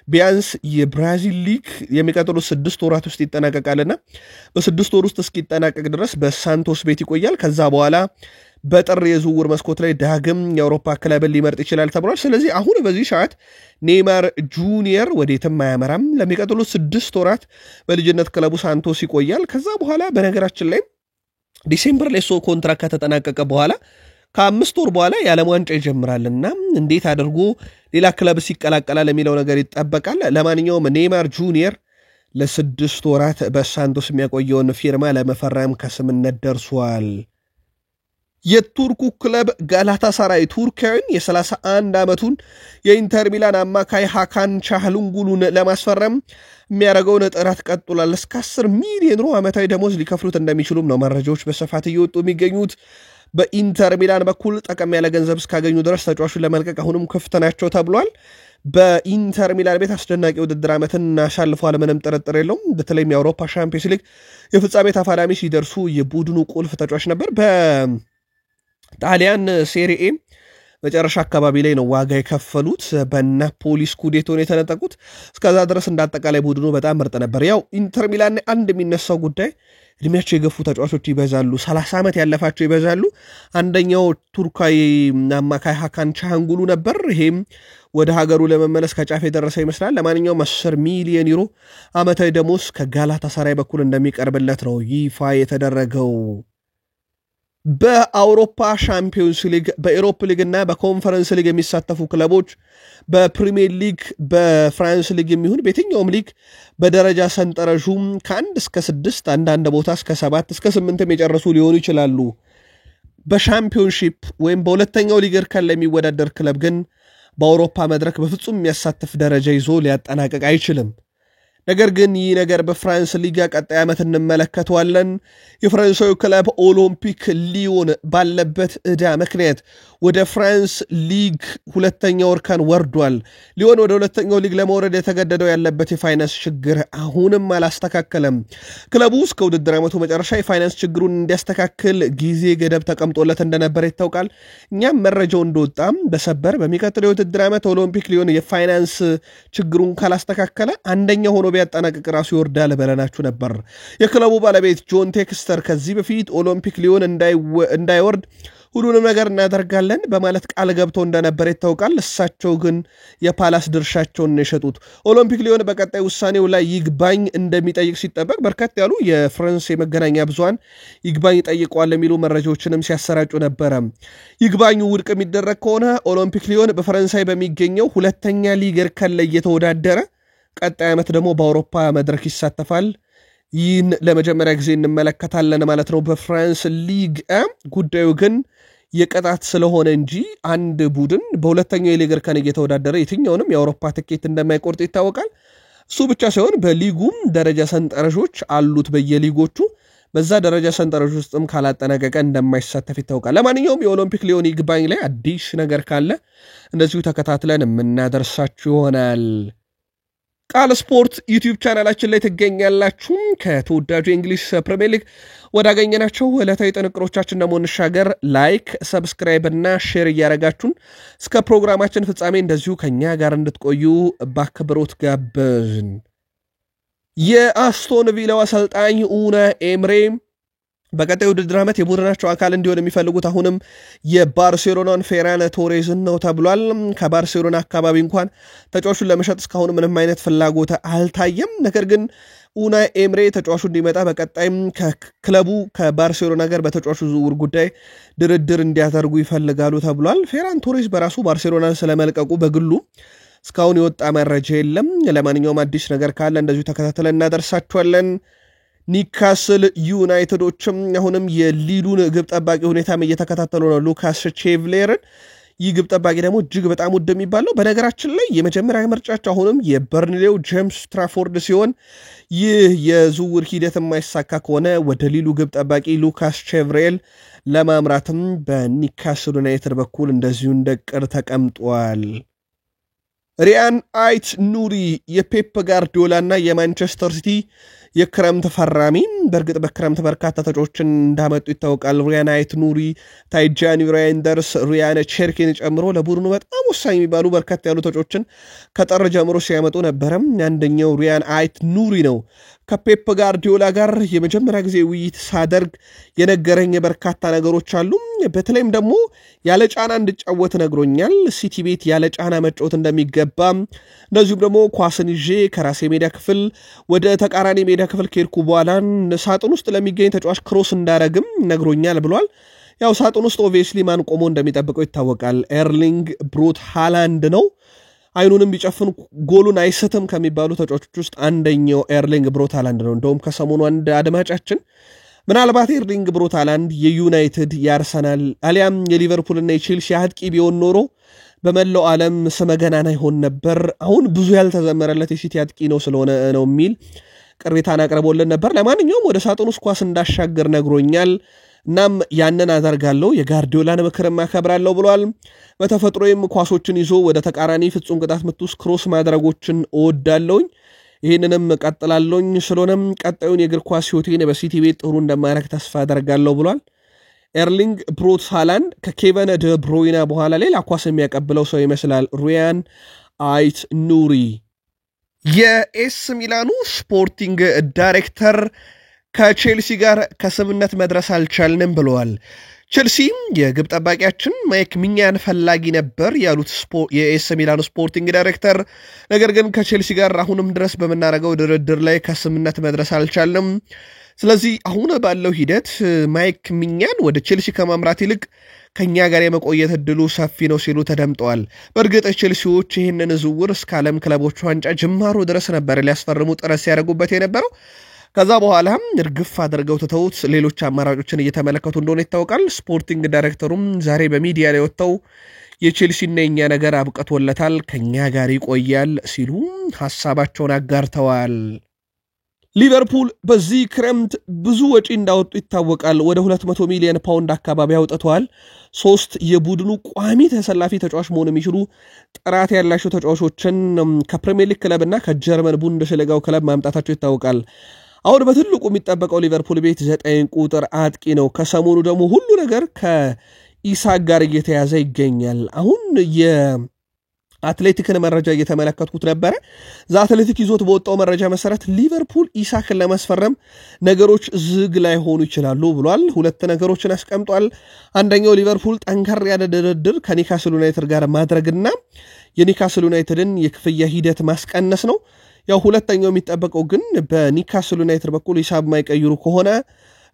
ቢያንስ የብራዚል ሊግ የሚቀጥሉት 6 ወራት ውስጥ ይጠናቀቃልና በ6 ወር ውስጥ እስኪጠናቀቅ ድረስ በሳንቶስ ቤት ይቆያል። ከዛ በኋላ በጥር የዝውውር መስኮት ላይ ዳግም የአውሮፓ ክለብን ሊመርጥ ይችላል ተብሏል። ስለዚህ አሁን በዚህ ሰዓት ኔይማር ጁኒየር ወዴትም አያመራም። ለሚቀጥሉት 6 ወራት በልጅነት ክለቡ ሳንቶስ ይቆያል። ከዛ በኋላ በነገራችን ላይ ዲሴምበር ላይ ኮንትራክት ከተጠናቀቀ በኋላ ከ5 ወር በኋላ የዓለም ዋንጫ ይጀምራልና እንዴት አድርጎ ሌላ ክለብ ሲቀላቀላል የሚለው ነገር ይጠበቃል። ለማንኛውም ኔይማር ጁኒየር ለ6 ወራት በሳንቶስ የሚያቆየውን ፊርማ ለመፈረም ከስምነት ደርሷል። የቱርኩ ክለብ ጋላታሳራይ ቱርካዊን የ31 ዓመቱን የኢንተር ሚላን አማካይ ሃካን ቻህሉንጉሉን ለማስፈረም የሚያደርገውን ጥረት ቀጥሏል። እስከ 10 ሚሊዮን ዩሮ ዓመታዊ ደሞዝ ሊከፍሉት እንደሚችሉም ነው መረጃዎች በስፋት እየወጡ የሚገኙት። በኢንተር ሚላን በኩል ጠቀም ያለ ገንዘብ እስካገኙ ድረስ ተጫዋቹን ለመልቀቅ አሁንም ክፍት ናቸው ተብሏል። በኢንተር ሚላን ቤት አስደናቂ ውድድር ዓመትን አሳልፏል፣ ምንም ጥርጥር የለውም። በተለይም የአውሮፓ ሻምፒዮንስ ሊግ የፍጻሜ ተፋላሚ ሲደርሱ የቡድኑ ቁልፍ ተጫዋች ነበር። በጣሊያን ሴሪኤ መጨረሻ አካባቢ ላይ ነው ዋጋ የከፈሉት። በናፖሊ ስኩዴቶን የተነጠቁት። እስከዛ ድረስ እንዳጠቃላይ ቡድኑ በጣም ምርጥ ነበር። ያው ኢንተር ሚላን አንድ የሚነሳው ጉዳይ እድሜያቸው የገፉ ተጫዋቾች ይበዛሉ፣ 30 ዓመት ያለፋቸው ይበዛሉ። አንደኛው ቱርካዊ አማካይ ሃካን ቻሃንጉሉ ነበር። ይሄም ወደ ሀገሩ ለመመለስ ከጫፍ የደረሰ ይመስላል። ለማንኛውም 10 ሚሊዮን ዩሮ ዓመታዊ ደሞዝ ከጋላታሳራይ በኩል እንደሚቀርብለት ነው ይፋ የተደረገው። በአውሮፓ ሻምፒዮንስ ሊግ፣ በኤሮፕ ሊግ እና በኮንፈረንስ ሊግ የሚሳተፉ ክለቦች በፕሪሚየር ሊግ፣ በፍራንስ ሊግ የሚሆን በየትኛውም ሊግ በደረጃ ሰንጠረዡም ከ1 እስከ 6 አንዳንድ ቦታ እስከ 7 እስከ 8 የጨረሱ ሊሆኑ ይችላሉ። በሻምፒዮንሺፕ ወይም በሁለተኛው ሊግ እርከን ላይ የሚወዳደር ክለብ ግን በአውሮፓ መድረክ በፍጹም የሚያሳትፍ ደረጃ ይዞ ሊያጠናቀቅ አይችልም። ነገር ግን ይህ ነገር በፍራንስ ሊጋ ቀጣይ ዓመት እንመለከተዋለን። የፍራንሳዊ ክለብ ኦሎምፒክ ሊዮን ባለበት ዕዳ ምክንያት ወደ ፍራንስ ሊግ ሁለተኛው እርከን ወርዷል። ሊዮን ወደ ሁለተኛው ሊግ ለመውረድ የተገደደው ያለበት የፋይናንስ ችግር አሁንም አላስተካከለም። ክለቡ እስከ ውድድር ዓመቱ መጨረሻ የፋይናንስ ችግሩን እንዲያስተካክል ጊዜ ገደብ ተቀምጦለት እንደነበር ይታወቃል። እኛም መረጃው እንደወጣም በሰበር በሚቀጥለው የውድድር ዓመት ኦሎምፒክ ሊዮን የፋይናንስ ችግሩን ካላስተካከለ አንደኛ ሆኖ ቢያጠናቅቅ ራሱ ይወርዳል በለናችሁ ነበር። የክለቡ ባለቤት ጆን ቴክስተር ከዚህ በፊት ኦሎምፒክ ሊዮን እንዳይወርድ ሁሉንም ነገር እናደርጋለን በማለት ቃል ገብቶ እንደነበር ይታወቃል። እሳቸው ግን የፓላስ ድርሻቸውን የሸጡት። ኦሎምፒክ ሊዮን በቀጣይ ውሳኔው ላይ ይግባኝ እንደሚጠይቅ ሲጠበቅ በርከት ያሉ የፍራንስ የመገናኛ ብዙሃን ይግባኝ ጠይቀዋል የሚሉ መረጃዎችንም ሲያሰራጩ ነበረ። ይግባኙ ውድቅ የሚደረግ ከሆነ ኦሎምፒክ ሊዮን በፈረንሳይ በሚገኘው ሁለተኛ ሊግ እርከን ላይ እየተወዳደረ ቀጣይ ዓመት ደግሞ በአውሮፓ መድረክ ይሳተፋል። ይህን ለመጀመሪያ ጊዜ እንመለከታለን ማለት ነው በፍራንስ ሊግ። ጉዳዩ ግን የቅጣት ስለሆነ እንጂ አንድ ቡድን በሁለተኛው የሊግ እርከን እየተወዳደረ የትኛውንም የአውሮፓ ትኬት እንደማይቆርጥ ይታወቃል። እሱ ብቻ ሳይሆን በሊጉም ደረጃ ሰንጠረዦች አሉት በየሊጎቹ። በዛ ደረጃ ሰንጠረዥ ውስጥም ካላጠናቀቀ እንደማይሳተፍ ይታወቃል። ለማንኛውም የኦሎምፒክ ሊዮን ይግባኝ ላይ አዲስ ነገር ካለ እንደዚሁ ተከታትለን የምናደርሳችሁ ይሆናል። ቃል ስፖርት ዩቲዩብ ቻናላችን ላይ ትገኛላችሁ። ከተወዳጁ የእንግሊዝ ፕሪሚየር ሊግ ወዳገኘናቸው ዕለታዊ ጥንቅሮቻችን ደግሞ እንሻገር። ላይክ፣ ሰብስክራይብ እና ሼር እያረጋችሁን እስከ ፕሮግራማችን ፍጻሜ እንደዚሁ ከኛ ጋር እንድትቆዩ በአክብሮት ጋበዝን። የአስቶን ቪላው አሰልጣኝ ኡናይ ኤምሬ በቀጣይ ውድድር ዓመት የቡድናቸው አካል እንዲሆን የሚፈልጉት አሁንም የባርሴሎናን ፌራን ቶሬዝን ነው ተብሏል። ከባርሴሎና አካባቢ እንኳን ተጫዋቹን ለመሸጥ እስካሁን ምንም አይነት ፍላጎት አልታየም። ነገር ግን ኡናይ ኤምሬ ተጫዋቹ እንዲመጣ በቀጣይም ከክለቡ ከባርሴሎና ጋር በተጫዋቹ ዝውውር ጉዳይ ድርድር እንዲያደርጉ ይፈልጋሉ ተብሏል። ፌራን ቶሬዝ በራሱ ባርሴሎናን ስለመልቀቁ በግሉ እስካሁን የወጣ መረጃ የለም። ለማንኛውም አዲስ ነገር ካለ እንደዚሁ ተከታትለን እናደርሳችኋለን። ኒካስል ዩናይትዶችም አሁንም የሊዱን ግብ ጠባቂ ሁኔታም እየተከታተሉ ነው። ሉካስ ቼቭሌርን ይህ ግብ ጠባቂ ደግሞ እጅግ በጣም ውድ የሚባለው በነገራችን ላይ የመጀመሪያ ምርጫቸው አሁንም የበርንሌው ጄምስ ትራፎርድ ሲሆን ይህ የዝውውር ሂደት የማይሳካ ከሆነ ወደ ሊሉ ግብ ጠባቂ ሉካስ ቼቭሬል ለማምራትም በኒካስል ዩናይትድ በኩል እንደዚሁ እንደቅር ተቀምጧል። ሪያን አይት ኑሪ የፔፕ ጋርዲዮላ እና የማንቸስተር ሲቲ የክረምት ፈራሚ በእርግጥ በክረምት በርካታ ተጫዋቾችን እንዳመጡ ይታወቃል። ሪያን አይት ኑሪ፣ ታይጃኒ ራይንደርስ፣ ሪያን ቸርኪን ጨምሮ ለቡድኑ በጣም ወሳኝ የሚባሉ በርካታ ያሉ ተጫዋቾችን ከጥር ጀምሮ ሲያመጡ ነበረም። አንደኛው ሪያን አይት ኑሪ ነው። ከፔፕ ጋርዲዮላ ጋር የመጀመሪያ ጊዜ ውይይት ሳደርግ የነገረኝ በርካታ ነገሮች አሉ። በተለይም ደግሞ ያለ ጫና እንድጫወት ነግሮኛል። ሲቲ ቤት ያለ ጫና መጫወት እንደሚገባ፣ እንደዚሁም ደግሞ ኳስን ይዤ ከራሴ ሜዳ ክፍል ወደ ተቃራኒ ሜዳ ክፍል ከሄድኩ በኋላ ሳጥን ውስጥ ለሚገኝ ተጫዋች ክሮስ እንዳረግም ነግሮኛል ብሏል። ያው ሳጥን ውስጥ ኦብቪየስሊ ማን ቆሞ እንደሚጠብቀው ይታወቃል። ኤርሊንግ ብሮት ሃላንድ ነው። አይኑንም ቢጨፍን ጎሉን አይስትም ከሚባሉ ተጫዋቾች ውስጥ አንደኛው ኤርሊንግ ብሮት ሃላንድ ነው። እንደውም ከሰሞኑ አንድ አድማጫችን ምናልባት ኤርሊንግ ብሮት ሃላንድ የዩናይትድ የአርሰናል አሊያም የሊቨርፑልና የቼልሲ አጥቂ ቢሆን ኖሮ በመላው ዓለም ስመገናና ይሆን ነበር። አሁን ብዙ ያልተዘመረለት የሲቲ አጥቂ ነው ስለሆነ ነው የሚል ቅሬታን አቅርቦልን ነበር። ለማንኛውም ወደ ሳጥን ውስጥ ኳስ እንዳሻገር ነግሮኛል። እናም ያንን አደርጋለሁ የጋርዲዮላን ምክርም አከብራለሁ ብሏል። በተፈጥሮዬም ኳሶችን ይዞ ወደ ተቃራኒ ፍጹም ቅጣት ምት ውስጥ ክሮስ ማድረጎችን እወዳለሁኝ። ይህንንም ቀጥላለሁኝ። ስለሆነም ቀጣዩን የእግር ኳስ ህይወቴን በሲቲ ቤት ጥሩ እንደማረግ ተስፋ አደርጋለሁ ብሏል። ኤርሊንግ ብሮት ሃላንድ ከኬቨን ደ ብሮይና በኋላ ሌላ ኳስ የሚያቀብለው ሰው ይመስላል። ሩያን አይት ኑሪ የኤስ ሚላኑ ስፖርቲንግ ዳይሬክተር ከቼልሲ ጋር ከስምምነት መድረስ አልቻልንም ብለዋል። ቼልሲ የግብ ጠባቂያችን ማይክ ሚኛን ፈላጊ ነበር ያሉት የኤስ ሚላኑ ስፖርቲንግ ዳይሬክተር፣ ነገር ግን ከቼልሲ ጋር አሁንም ድረስ በመናረገው ድርድር ላይ ከስምምነት መድረስ አልቻልንም። ስለዚህ አሁን ባለው ሂደት ማይክ ሚኛን ወደ ቼልሲ ከማምራት ይልቅ ከኛ ጋር የመቆየት እድሉ ሰፊ ነው ሲሉ ተደምጠዋል። በእርግጥ ቼልሲዎች ይህንን ዝውውር እስከ ዓለም ክለቦች ዋንጫ ጅማሮ ድረስ ነበር ሊያስፈርሙ ጥረት ሲያደርጉበት የነበረው። ከዛ በኋላም እርግፍ አድርገው ትተውት ሌሎች አማራጮችን እየተመለከቱ እንደሆነ ይታወቃል። ስፖርቲንግ ዳይሬክተሩም ዛሬ በሚዲያ ላይ ወጥተው የቼልሲና የኛ ነገር አብቅቶለታል፣ ከኛ ጋር ይቆያል ሲሉ ሐሳባቸውን አጋርተዋል። ሊቨርፑል በዚህ ክረምት ብዙ ወጪ እንዳወጡ ይታወቃል። ወደ 200 ሚሊዮን ፓውንድ አካባቢ አውጥተዋል። 3 የቡድኑ ቋሚ ተሰላፊ ተጫዋች መሆን የሚችሉ ጥራት ያላቸው ተጫዋቾችን ከፕሪሚየር ሊግ ክለብና ከጀርመን ቡንደስሊጋው ክለብ ማምጣታቸው ይታወቃል። አሁን በትልቁ የሚጠበቀው ሊቨርፑል ቤት 9 ቁጥር አጥቂ ነው። ከሰሞኑ ደግሞ ሁሉ ነገር ከኢሳክ ጋር እየተያዘ ይገኛል። አሁን የአትሌቲክን መረጃ እየተመለከትኩት ነበረ። አትሌቲክ ይዞት በወጣው መረጃ መሰረት ሊቨርፑል ኢሳክን ለማስፈረም ነገሮች ዝግ ላይ ሆኑ ይችላሉ ብሏል። 2 ነገሮችን አስቀምጧል። አንደኛው ሊቨርፑል ጠንከር ያለ ድርድር ከኒካስል ዩናይትድ ጋር ማድረግና የኒካስል ዩናይትድን የክፍያ ሂደት ማስቀነስ ነው። ያው ሁለተኛው የሚጠበቀው ግን በኒካስል ዩናይትድ በኩል ሂሳብ ማይቀይሩ ከሆነ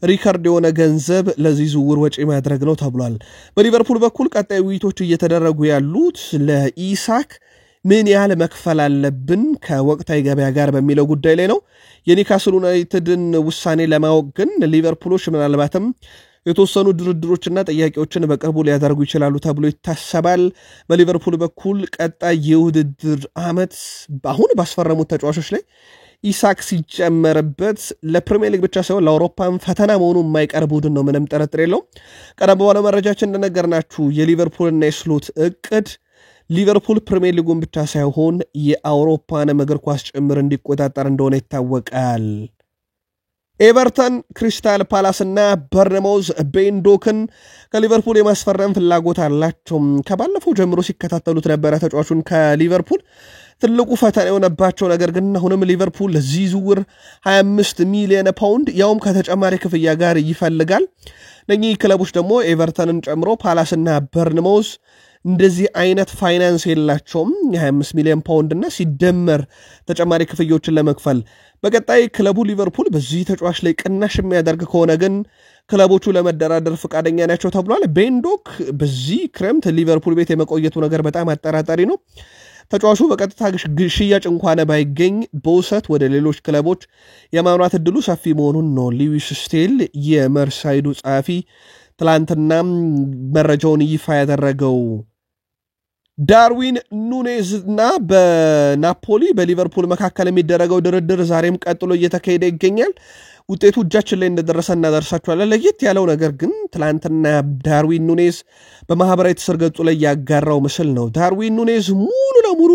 ሪካርድ የሆነ ገንዘብ ለዚህ ዝውውር ወጪ ማድረግ ነው ተብሏል። በሊቨርፑል በኩል ቀጣይ ውይይቶች እየተደረጉ ያሉት ለኢሳክ ምን ያህል መክፈል አለብን ከወቅታዊ ገበያ ጋር በሚለው ጉዳይ ላይ ነው። የኒካስል ዩናይትድን ውሳኔ ለማወቅ ግን ሊቨርፑሎች ምናልባትም የተወሰኑ ድርድሮችና ጥያቄዎችን በቅርቡ ሊያደርጉ ይችላሉ ተብሎ ይታሰባል። በሊቨርፑል በኩል ቀጣይ የውድድር ዓመት አሁን ባስፈረሙት ተጫዋቾች ላይ ኢሳክ ሲጨመርበት ለፕሪሚየር ሊግ ብቻ ሳይሆን ለአውሮፓም ፈተና መሆኑ የማይቀር ቡድን ነው፣ ምንም ጥርጥር የለውም። ቀደም ባለው መረጃችን እንደነገርናችሁ የሊቨርፑልና የስሎት እቅድ ሊቨርፑል ፕሪሚየር ሊጉን ብቻ ሳይሆን የአውሮፓን እግር ኳስ ጭምር እንዲቆጣጠር እንደሆነ ይታወቃል። ኤቨርተን፣ ክሪስታል ፓላስ እና በርነማውዝ ቤንዶክን ከሊቨርፑል የማስፈረም ፍላጎት አላቸው። ከባለፈው ጀምሮ ሲከታተሉት ነበረ ተጫዋቹን ከሊቨርፑል። ትልቁ ፈተና የሆነባቸው ነገር ግን አሁንም ሊቨርፑል ለዚህ ዝውውር 25 ሚሊዮን ፓውንድ ያውም ከተጨማሪ ክፍያ ጋር ይፈልጋል። እነኚህ ክለቦች ደግሞ ኤቨርተንን ጨምሮ ፓላስና በርነማውዝ እንደዚህ አይነት ፋይናንስ የላቸውም። የ25 ሚሊዮን ፓውንድ እና ሲደመር ተጨማሪ ክፍያዎችን ለመክፈል በቀጣይ ክለቡ ሊቨርፑል በዚህ ተጫዋች ላይ ቅናሽ የሚያደርግ ከሆነ ግን ክለቦቹ ለመደራደር ፈቃደኛ ናቸው ተብሏል። ቤንዶክ በዚህ ክረምት ሊቨርፑል ቤት የመቆየቱ ነገር በጣም አጠራጣሪ ነው። ተጫዋቹ በቀጥታ ሽያጭ እንኳን ባይገኝ በውሰት ወደ ሌሎች ክለቦች የማምራት እድሉ ሰፊ መሆኑን ነው ሉዊስ ስቴል የመርሳይዱ ጸሐፊ ትላንትና መረጃውን ይፋ ያደረገው። ዳርዊን ኑኔዝ እና በናፖሊ በሊቨርፑል መካከል የሚደረገው ድርድር ዛሬም ቀጥሎ እየተካሄደ ይገኛል። ውጤቱ እጃችን ላይ እንደደረሰ እናደርሳችኋለን። ለየት ያለው ነገር ግን ትላንትና ዳርዊን ኑኔዝ በማህበራዊ ትስስር ገጹ ላይ ያጋራው ምስል ነው። ዳርዊን ኑኔዝ ሙሉ ለሙሉ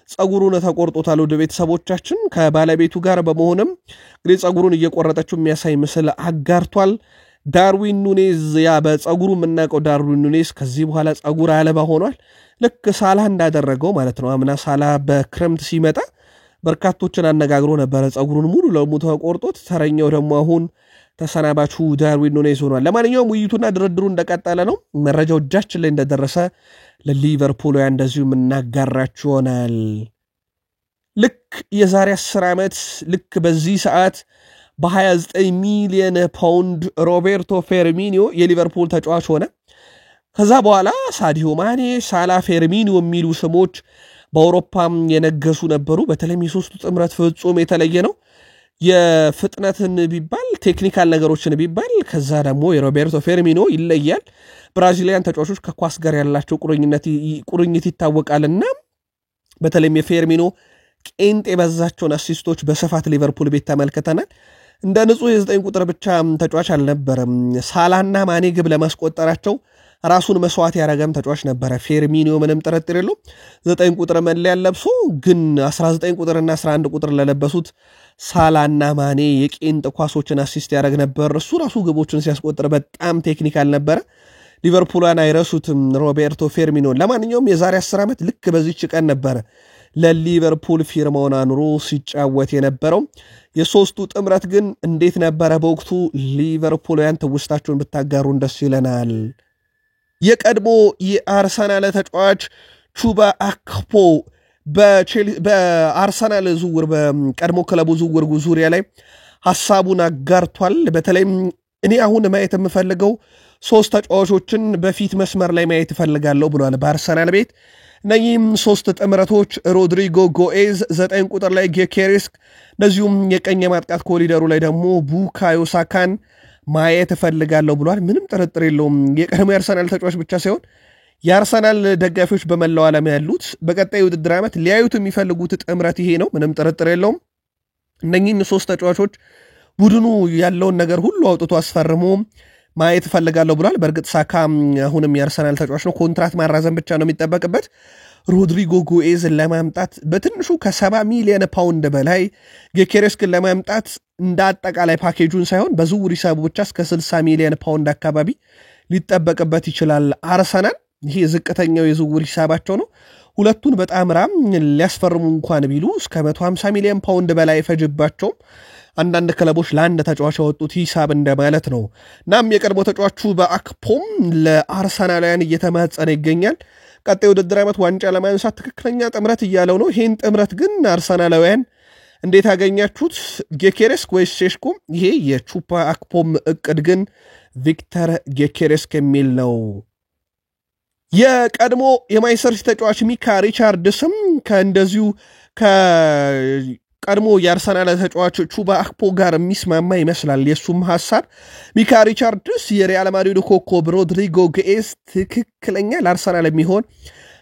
ጸጉሩን ተቆርጦታል። ወደ ቤተሰቦቻችን ከባለቤቱ ጋር በመሆንም እንግዲህ ጸጉሩን እየቆረጠችው የሚያሳይ ምስል አጋርቷል። ዳርዊን ኑኔዝ ያ በጸጉሩ የምናውቀው ዳርዊን ኑኔዝ ከዚህ በኋላ ጸጉር አልባ ሆኗል። ልክ ሳላህ እንዳደረገው ማለት ነው። አምና ሳላህ በክረምት ሲመጣ በርካቶችን አነጋግሮ ነበረ ጸጉሩን ሙሉ ለሙሉ ተቆርጦት። ተረኛው ደግሞ አሁን ተሰናባቹ ዳርዊን ኑኔዝ ሆኗል። ለማንኛውም ውይይቱና ድርድሩ እንደቀጠለ ነው። መረጃው እጃችን ላይ እንደደረሰ ለሊቨርፑልያን እንደዚሁ የምናጋራችሁ ይሆናል። ልክ የዛሬ 10 ዓመት ልክ በዚህ ሰዓት በ29 ሚሊዮን ፓውንድ ሮቤርቶ ፌርሚኒዮ የሊቨርፑል ተጫዋች ሆነ። ከዛ በኋላ ሳዲዮ ማኔ፣ ሳላ፣ ፌርሚኒዮ የሚሉ ስሞች በአውሮፓም የነገሱ ነበሩ። በተለይም የሶስቱ ጥምረት ፍጹም የተለየ ነው። የፍጥነትን ቢባል ቴክኒካል ነገሮችን ቢባል ከዛ ደግሞ የሮቤርቶ ፌርሚኒዮ ይለያል። ብራዚሊያን ተጫዋቾች ከኳስ ጋር ያላቸው ቁርኝት ይታወቃልና በተለይም የፌርሚኒዮ ቄንጥ የበዛቸውን አሲስቶች በስፋት ሊቨርፑል ቤት ተመልክተናል። እንደ ንጹህ የ9 ቁጥር ብቻ ተጫዋች አልነበረም። ሳላና ማኔ ግብ ለማስቆጠራቸው ራሱን መስዋዕት ያደረገም ተጫዋች ነበረ ፌርሚኒዮ ምንም ጥርጥር የለው 9 ቁጥር መለያ ለብሶ ግን 19 ቁጥርና 11 ቁጥር ለለበሱት ሳላና ማኔ የቄንጥ ኳሶችን አሲስት ያደረግ ነበር እሱ ራሱ ግቦችን ሲያስቆጥር በጣም ቴክኒካል ነበር ሊቨርፑልን አይረሱትም ሮቤርቶ ፌርሚኖ ለማንኛውም የዛሬ 10 ዓመት ልክ በዚህች ቀን ነበር ለሊቨርፑል ፊርማውን አኑሮ ሲጫወት የነበረው የሶስቱ ጥምረት ግን እንዴት ነበር በወቅቱ ሊቨርፑልያን ትውስታቸውን ብታጋሩን ደስ ይለናል የቀድሞ የአርሰናል ተጫዋች ቹባ አክፖ በአርሰናል ዝውውር በቀድሞ ክለቡ ዝውውር ዙሪያ ላይ ሐሳቡን አጋርቷል በተለይም እኔ አሁን ማየት የምፈልገው ሶስት ተጫዋቾችን በፊት መስመር ላይ ማየት ፈልጋለሁ ብሏል በአርሰናል ቤት ነኝም ሶስት ጥምረቶች ሮድሪጎ ጎኤዝ 9 ቁጥር ላይ ጌኬሬስክ እንደዚሁም የቀኝ ማጥቃት ኮሪደሩ ላይ ደግሞ ቡካዮ ሳካን ማየት ፈልጋለሁ ብሏል ምንም ጥርጥር የለውም የቀድሞ የአርሰናል ተጫዋች ብቻ ሳይሆን የአርሰናል ደጋፊዎች በመላው ዓለም ያሉት በቀጣዩ ውድድር ዓመት ሊያዩት የሚፈልጉት ጥምረት ይሄ ነው ምንም ጥርጥር የለውም እነኚህን ሶስት ተጫዋቾች ቡድኑ ያለውን ነገር ሁሉ አውጥቶ አስፈርሞ ማየት ፈልጋለሁ ብሏል በርግጥ ሳካ አሁንም የአርሰናል ተጫዋች ነው ኮንትራት ማራዘም ብቻ ነው የሚጠበቅበት ሮድሪጎ ጎኤዝ ለማምጣት በትንሹ ከ70 ሚሊዮን ፓውንድ በላይ ጌኬሬስክን ለማምጣት እንደ አጠቃላይ ፓኬጁን ሳይሆን በዝውውር ሂሳቡ ብቻ እስከ 60 ሚሊዮን ፓውንድ አካባቢ ሊጠበቅበት ይችላል አርሰናል ይሄ ዝቅተኛው የዝውውር ሂሳባቸው ነው ሁለቱን በጣምራም ሊያስፈርሙ እንኳን ቢሉ እስከ 150 ሚሊዮን ፓውንድ በላይ ፈጅባቸው አንዳንድ ክለቦች ለአንድ ተጫዋች ያወጡት ሂሳብ እንደማለት ነው ናም የቀድሞ ተጫዋቹ በአክፖም ለአርሰናላውያን እየተማጸነ ይገኛል ቀጣይ ውድድር ዓመት ዋንጫ ለማንሳት ትክክለኛ ጥምረት እያለው ነው ይሄን ጥምረት ግን አርሰናላውያን እንዴት አገኛችሁት ጌኬሬስክ ወይስ ሼሽኮ ይሄ የቹፓ አክፖም እቅድ ግን ቪክተር ጌኬሬስክ የሚል ነው የቀድሞ የማንቸስተር ሲቲ ተጫዋች ሚካ ሪቻርድስም ከእንደዚሁ ቀድሞ የአርሰናል ተጫዋች ቹባ አክፖ ጋር የሚስማማ ይመስላል የሱም ሐሳብ ሚካ ሪቻርድስ የሪያል ማድሪድ ኮከብ ሮድሪጎ ጎኤዝ ትክክለኛ ለአርሰናል የሚሆን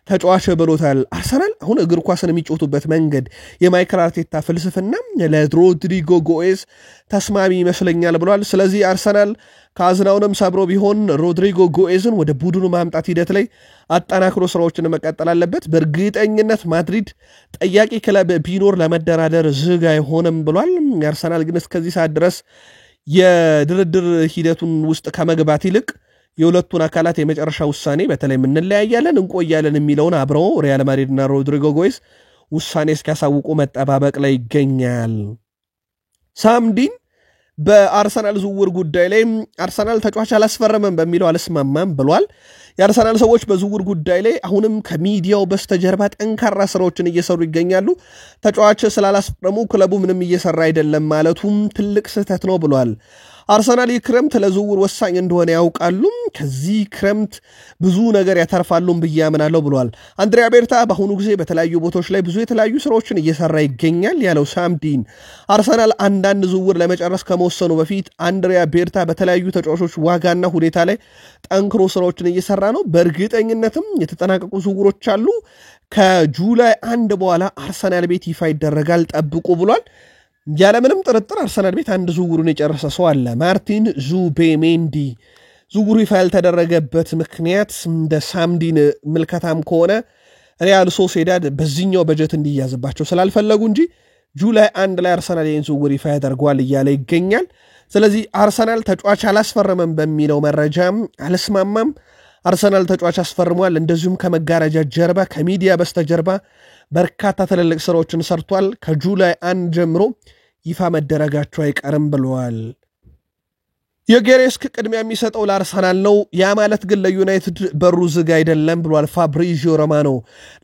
ተጫዋች ብሎታል አርሰናል አሁን እግር ኳስን የሚጫወቱበት መንገድ የማይክል አርቴታ ፍልስፍና ለሮድሪጎ ጎኤዝ ተስማሚ ይመስለኛል ብሏል ስለዚህ አርሰናል ካዝናውንም ሰብሮ ቢሆን ሮድሪጎ ጎኤዝን ወደ ቡድኑ ማምጣት ሂደት ላይ አጠናክሮ ስራዎችን መቀጠል አለበት በእርግጠኝነት ማድሪድ ጠያቂ ክለብ ቢኖር ለመደራደር ዝግ አይሆንም ብሏል አርሰናል ግን እስከዚህ ሰዓት ድረስ የድርድር ሂደቱን ውስጥ ከመግባት ይልቅ የሁለቱን አካላት የመጨረሻ ውሳኔ በተለይ እንለያያለን እንቆያለን የሚለውን አብረው ሪያል ማድሪድና ሮድሪጎ ጎኤዝ ውሳኔ እስኪያሳውቁ መጠባበቅ ላይ ይገኛል ሳምዲን በአርሰናል ዝውውር ጉዳይ ላይ አርሰናል ተጫዋች አላስፈረመም በሚለው አልስማማም ብሏል የአርሰናል ሰዎች በዝውውር ጉዳይ ላይ አሁንም ከሚዲያው በስተጀርባ ጠንካራ ስራዎችን እየሰሩ ይገኛሉ ተጫዋች ስላላስፈረሙ ክለቡ ምንም እየሰራ አይደለም ማለቱም ትልቅ ስህተት ነው ብሏል አርሰናል ክረምት ለዝውውር ወሳኝ እንደሆነ ያውቃሉ ከዚህ ክረምት ብዙ ነገር ያተርፋሉ ብያምናለሁ ብሏል አንድሪያ ቤርታ በአሁኑ ጊዜ በተለያዩ ቦታዎች ላይ ብዙ የተለያዩ ስራዎችን እየሰራ ይገኛል ያለው ሳምዲን አርሰናል አንዳንድ ዝውውር ለመጨረስ ከመወሰኑ በፊት አንድሪያ ቤርታ በተለያዩ ተጫዋቾች ዋጋና ሁኔታ ላይ ጠንክሮ ስራዎችን እየሰራ ነው በእርግጠኝነትም የተጠናቀቁ ዝውውሮች አሉ ከጁላይ 1 በኋላ አርሰናል ቤት ይፋ ይደረጋል ጠብቁ ብሏል ያለምንም ጥርጥር አርሰናል ቤት አንድ ዝውውሩን የጨረሰ ሰው አለ ማርቲን ዙቤሜንዲ ዝውውሩ ይፋ ያልተደረገበት ምክንያት እንደ ሳምዲን ምልከታም ከሆነ ሪያል ሶሴዳድ በዚህኛው በጀት እንዲያዝባቸው ስላልፈለጉ እንጂ ጁላይ 1 ላይ አርሰናል ይህን ዝውውር ይፋ ያደርገዋል እያለ ይገኛል ስለዚህ አርሰናል ተጫዋች አላስፈረመም በሚለው መረጃም አልስማማም አርሰናል ተጫዋች አስፈርሟል እንደዚሁም ከመጋረጃ ጀርባ ከሚዲያ በስተጀርባ በርካታ ትልልቅ ስራዎችን ሰርቷል ከጁላይ 1 ጀምሮ ይፋ መደረጋቸው አይቀርም ብለዋል የጌሬስክ ቅድሚያ የሚሰጠው ለአርሰናል ነው ያ ማለት ግን ለዩናይትድ በሩ ዝግ አይደለም ብሏል ፋብሪዚዮ ሮማኖ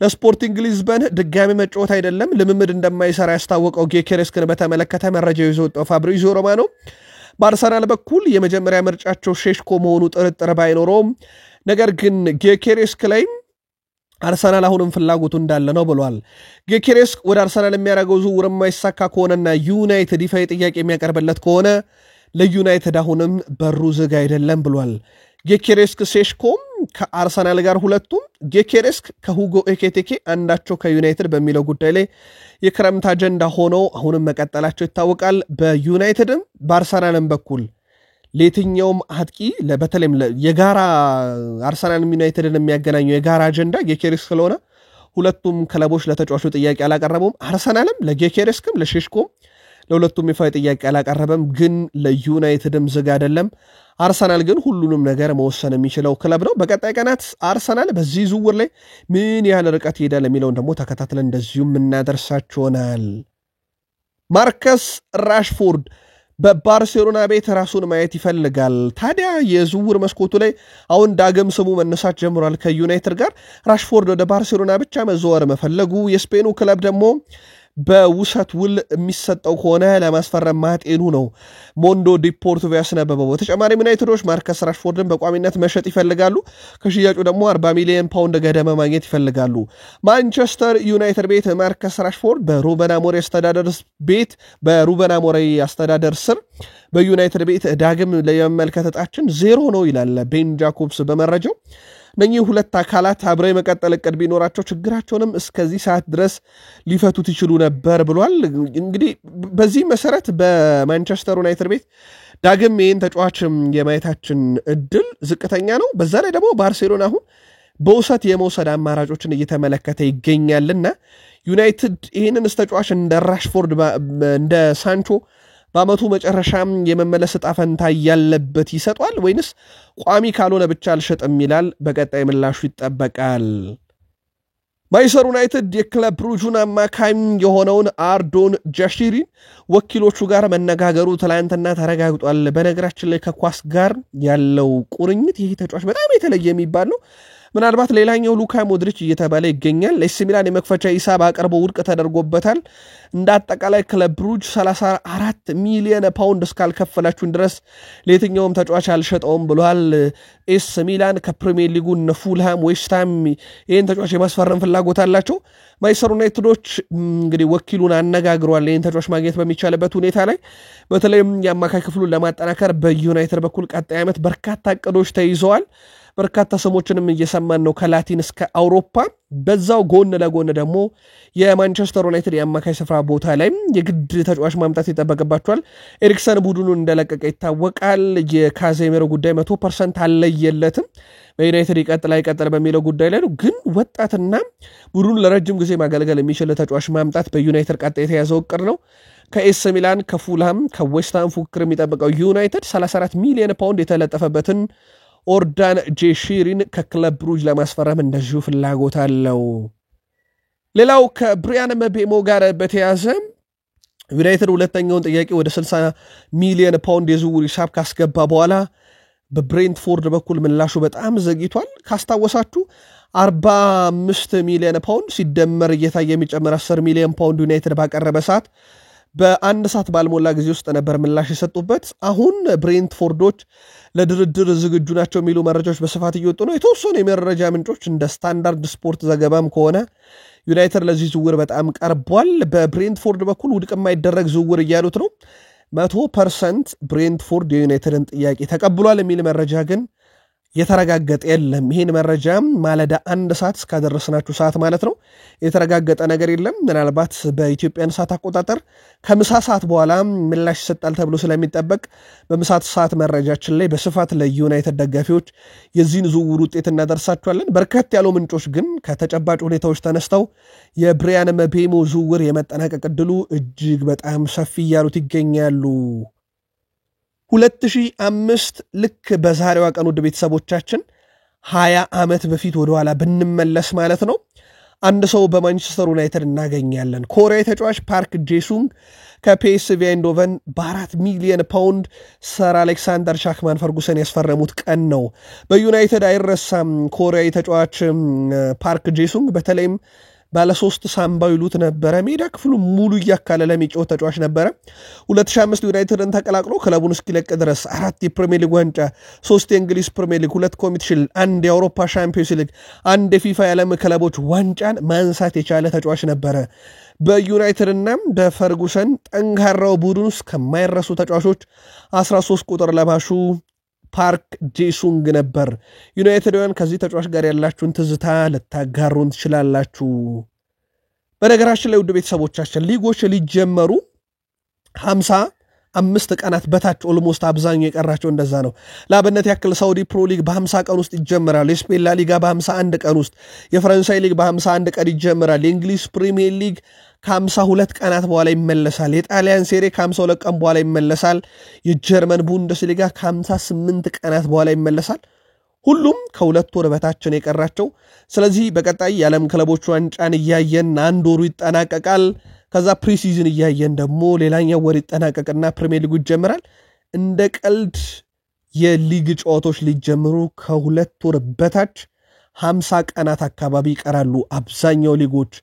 ለስፖርቲንግ ሊዝበን ድጋሚ መጫወት አይደለም ልምምድ እንደማይሰራ ያስታወቀው ጌኬሬስክን በተመለከተ መረጃው ይዘው ፋብሪዚዮ ሮማኖ በአርሰናል በኩል የመጀመሪያ ምርጫቸው ሼሽኮ መሆኑ ጥርጥር ባይኖረውም ነገር ግን ጌኬሬስክ ላይ አርሰናል አሁንም ፍላጎቱ እንዳለ ነው ብሏል ጌኬሬስክ ወደ አርሰናል የሚያደርገው ዝውውር የማይሳካ ከሆነና ዩናይትድ ይፋ ጥያቄ የሚያቀርብለት ከሆነ ለዩናይትድ አሁንም በሩ ዝግ አይደለም ብሏል ጌኬሬስክ ሴሽኮም ከአርሰናል ጋር ሁለቱም ጌኬሬስክ ከሁጎ ኤኬቴኬ አንዳቸው ከዩናይትድ በሚለው ጉዳይ ላይ የክረምት አጀንዳ ሆኖ አሁንም መቀጠላቸው ይታወቃል። በዩናይትድም በአርሰናልም በኩል ለየትኛውም አጥቂ በተለይም የጋራ አርሰናልም ዩናይትድን የሚያገናኘው የጋራ አጀንዳ ጌኬሬስክ ስለሆነ ሁለቱም ክለቦች ለተጫዋቹ ጥያቄ አላቀረቡም። አርሰናልም ለጌኬሬስክም ለሼሽኮም ለሁለቱም ይፋ ጥያቄ አላቀረበም። ግን ለዩናይትድም ዝግ አይደለም። አርሰናል ግን ሁሉንም ነገር መወሰን የሚችለው ክለብ ነው። በቀጣይ ቀናት አርሰናል በዚህ ዝውውር ላይ ምን ያህል ርቀት ይሄዳል የሚለውን ደግሞ ተከታትለን እንደዚሁም እናደርሳችኋል። ማርከስ ራሽፎርድ በባርሴሎና ቤት ራሱን ማየት ይፈልጋል። ታዲያ የዝውውር መስኮቱ ላይ አሁን ዳግም ስሙ መነሳት ጀምሯል ከዩናይትድ ጋር። ራሽፎርድ ወደ ባርሴሎና ብቻ መዘወር መፈለጉ የስፔኑ ክለብ ደግሞ በውሰት ውል የሚሰጠው ከሆነ ለማስፈረም ማጤኑ ነው ሞንዶ ዲፖርቲቮ ያስነበበው። በተጨማሪም ዩናይትዶች ማርከስ ራሽፎርድን በቋሚነት መሸጥ ይፈልጋሉ። ከሽያጩ ደግሞ 40 ሚሊዮን ፓውንድ ገደማ ማግኘት ይፈልጋሉ። ማንቸስተር ዩናይትድ ቤት ማርከስ ራሽፎርድ በሩበን አሞሪም አስተዳደር ስር በዩናይትድ ቤት ዳግም ለመመልከት ዕጣችን 0 ነው ይላል ቤን ጃኮብስ በመረጃው። እነኚህ ሁለት አካላት አብረው የመቀጠል ዕቅድ ቢኖራቸው ችግራቸውንም እስከዚህ ሰዓት ድረስ ሊፈቱት ይችሉ ነበር ብሏል። እንግዲህ በዚህ መሰረት በማንቸስተር ዩናይትድ ቤት ዳግም ይህን ተጫዋች የማየታችን እድል ዝቅተኛ ነው። በዛ ላይ ደግሞ ባርሴሎና አሁን በውሰት የመውሰድ አማራጮችን እየተመለከተ ይገኛልና ዩናይትድ ይህንን ተጫዋች እንደ ራሽፎርድ እንደ ሳንቾ በአመቱ መጨረሻም የመመለስ ዕጣ ፈንታ ያለበት ይሰጧል ወይንስ ቋሚ ካልሆነ ብቻ አልሸጥም ይላል? በቀጣይ ምላሹ ይጠበቃል። ማንቸስተር ዩናይትድ የክለብ ብሩጁን አማካኝ የሆነውን አርዶን ጃሺሪን ወኪሎቹ ጋር መነጋገሩ ትላንትና ተረጋግጧል። በነገራችን ላይ ከኳስ ጋር ያለው ቁርኝት ይህ ተጫዋች በጣም የተለየ የሚባል ነው። ምናልባት ሌላኛው ሉካ ሞድሪች እየተባለ ይገኛል። ኤሲ ሚላን የመክፈቻ ሂሳብ አቅርቦ ውድቅ ተደርጎበታል። እንደ አጠቃላይ ክለብ ብሩጅ 34 ሚሊዮን ፓውንድ እስካልከፈላችሁን ድረስ ለየትኛውም ተጫዋች አልሸጠውም ብሏል። ኤሲ ሚላን ከፕሪሚየር ሊጉ ፉልሃም፣ ዌስትሃም ይህን ተጫዋች የማስፈረም ፍላጎት አላቸው። ማንቸስተር ዩናይትዶች እንግዲህ ወኪሉን አነጋግሯል። ይህን ተጫዋች ማግኘት በሚቻልበት ሁኔታ ላይ በተለይም የአማካይ ክፍሉን ለማጠናከር በዩናይትድ በኩል ቀጣይ ዓመት በርካታ እቅዶች ተይዘዋል። በርካታ ስሞችንም እየሰማን ነው ከላቲን እስከ አውሮፓ። በዛው ጎን ለጎን ደግሞ የማንቸስተር ዩናይትድ የአማካይ ስፍራ ቦታ ላይ የግድ ተጫዋች ማምጣት ይጠበቅባቸዋል። ኤሪክሰን ቡድኑን እንደለቀቀ ይታወቃል። የካዜሜሮ ጉዳይ 100% አለየለትም። በዩናይትድ ይቀጥል በሚለው ጉዳይ ላይ ነው። ግን ወጣትና ቡድኑን ለረጅም ጊዜ ማገልገል የሚችል ተጫዋች ማምጣት በዩናይትድ ቀጣይ የተያዘው እቅድ ነው። ከኤሲ ሚላን፣ ከፉልሃም፣ ከዌስትሃም ፉክክር የሚጠብቀው ዩናይትድ 34 ሚሊዮን ፓውንድ የተለጠፈበትን ኦርዳን ጄሺሪን ከክለብ ብሩጅ ለማስፈረም እንደዚሁ ፍላጎት አለው። ሌላው ከብሪያን ምቤሞ ጋር በተያዘ ዩናይትድ ሁለተኛውን ጥያቄ ወደ 60 ሚሊዮን ፓውንድ የዝውውር ሂሳብ ካስገባ በኋላ በብሬንትፎርድ በኩል ምላሹ በጣም ዘግይቷል። ካስታወሳችሁ 45 ሚሊዮን ፓውንድ ሲደመር እየታየ የሚጨምር 10 ሚሊዮን ፓውንድ ዩናይትድ ባቀረበ ሰዓት በአንድ ሰዓት ባልሞላ ጊዜ ውስጥ ነበር ምላሽ የሰጡበት። አሁን ብሬንትፎርዶች ለድርድር ዝግጁ ናቸው የሚሉ መረጃዎች በስፋት እየወጡ ነው። የተወሰኑ የመረጃ ምንጮች እንደ ስታንዳርድ ስፖርት ዘገባም ከሆነ ዩናይትድ ለዚህ ዝውውር በጣም ቀርቧል። በብሬንትፎርድ በኩል ውድቅ የማይደረግ ዝውውር እያሉት ነው። 100% ብሬንትፎርድ የዩናይትድን ጥያቄ ተቀብሏል የሚል መረጃ ግን የተረጋገጠ የለም። ይህን መረጃ ማለዳ 1 ሰዓት እስካደረስናችሁ ሰዓት ማለት ነው የተረጋገጠ ነገር የለም። ምናልባት በኢትዮጵያን ሰዓት አቆጣጠር ከምሳ ሰዓት በኋላ ምላሽ ይሰጣል ተብሎ ስለሚጠበቅ በምሳ ሰዓት መረጃችን ላይ በስፋት ለዩናይትድ ደጋፊዎች የዚህን ዝውውር ውጤት እናደርሳችኋለን። በርከት ያሉ ምንጮች ግን ከተጨባጭ ሁኔታዎች ተነስተው የብሪያን ምቤሞ ዝውውር የመጠናቀቅ ዕድሉ እጅግ በጣም ሰፊ እያሉት ይገኛሉ። 2005 ልክ በዛሬዋ ቀን ውድ ቤተሰቦቻችን 20 ዓመት በፊት ወደኋላ ብንመለስ ማለት ነው አንድ ሰው በማንቸስተር ዩናይትድ እናገኛለን። ኮሪያዊ ተጫዋች ፓርክ ጄሱንግ ከፒኤስቪ አይንዶቨን በ4 ሚሊዮን ፓውንድ ሰር አሌክሳንደር ሻክማን ፈርጉሰን ያስፈረሙት ቀን ነው። በዩናይትድ አይረሳም። ኮሪያዊ ተጫዋች ፓርክ ጄሱንግ በተለይም ባለ 3 ሳምባ ይሉት ነበረ። ሜዳ ክፍሉ ሙሉ እያካለለ የሚጫወት ተጫዋች ነበረ። 2005 ዩናይትድን ተቀላቅሎ ክለቡን እስኪለቅ ድረስ 4 የፕሪሚየር ሊግ ዋንጫ፣ 3 የእንግሊዝ ፕሪሚየር ሊግ፣ 2 ኮሚቲ ሺልድ፣ 1 የአውሮፓ ሻምፒዮንስ ሊግ፣ 1 የፊፋ የዓለም ክለቦች ዋንጫን ማንሳት የቻለ ተጫዋች ነበረ። በዩናይትድና በፈርጉሰን ጠንካራው ቡድን ውስጥ ከማይረሱ ተጫዋቾች 13 ቁጥር ለባሹ ፓርክ ጄሱንግ ነበር። ዩናይትድን ከዚህ ተጫዋች ጋር ያላችሁን ትዝታ ልታጋሩን ትችላላችሁ። በነገራችን ላይ ውድ ቤተሰቦቻችን ሊጎች ሊጀመሩ 55 ቀናት በታች ኦልሞስት አብዛኛው የቀራቸው እንደዛ ነው። ለአብነት ያክል ሳውዲ ፕሮ ሊግ በ50 ቀን ውስጥ ይጀምራል። የስፔን ላ ሊጋ በ51 ቀን ውስጥ፣ የፈረንሳይ ሊግ በ51 ቀን ይጀምራል። የእንግሊዝ ፕሪሚየር ሊግ ከ52 ቀናት በኋላ ይመለሳል። የጣሊያን ሴሪ ከ52 ቀን በኋላ ይመለሳል። የጀርመን ቡንደስሊጋ ከ58 ቀናት በኋላ ይመለሳል። ሁሉም ከሁለት ወር በታችን የቀራቸው። ስለዚህ በቀጣይ የዓለም ክለቦች ዋንጫን እያየን አንድ ወሩ ይጠናቀቃል። ከዛ ፕሪሲዝን እያየን ደግሞ ሌላኛው ወር ይጠናቀቅና ፕሪሚየር ሊጉ ይጀምራል። እንደ ቀልድ የሊግ ጨዋታዎች ሊጀምሩ ከሁለት ወር በታች 50 ቀናት አካባቢ ይቀራሉ አብዛኛው ሊጎች።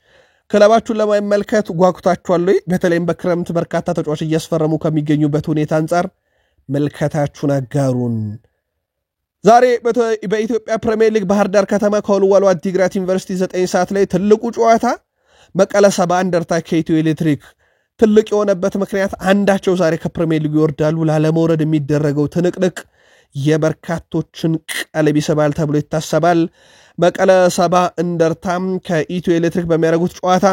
ክለባችሁን ለማይመልከት ጓጉታችኋል ወይ? በተለይም በክረምት በርካታ ተጫዋች እያስፈረሙ ከሚገኙበት ሁኔታ አንጻር መልከታችሁን አጋሩን። ዛሬ በኢትዮጵያ ፕሪሚየር ሊግ ባህር ዳር ከተማ ከወልዋሎ አዲግራት ዩኒቨርሲቲ 9 ሰዓት ላይ ትልቁ ጨዋታ መቀለ ሰባ እንደርታ ከኢትዮ ኤሌክትሪክ። ትልቅ የሆነበት ምክንያት አንዳቸው ዛሬ ከፕሪሚየር ሊግ ይወርዳሉ። ላለመውረድ የሚደረገው ትንቅንቅ የበርካቶችን ቀልብ ይስባል ተብሎ ይታሰባል። መቀለ ሰባ እንደርታም ከኢትዮ ኤሌክትሪክ በሚያደርጉት ጨዋታ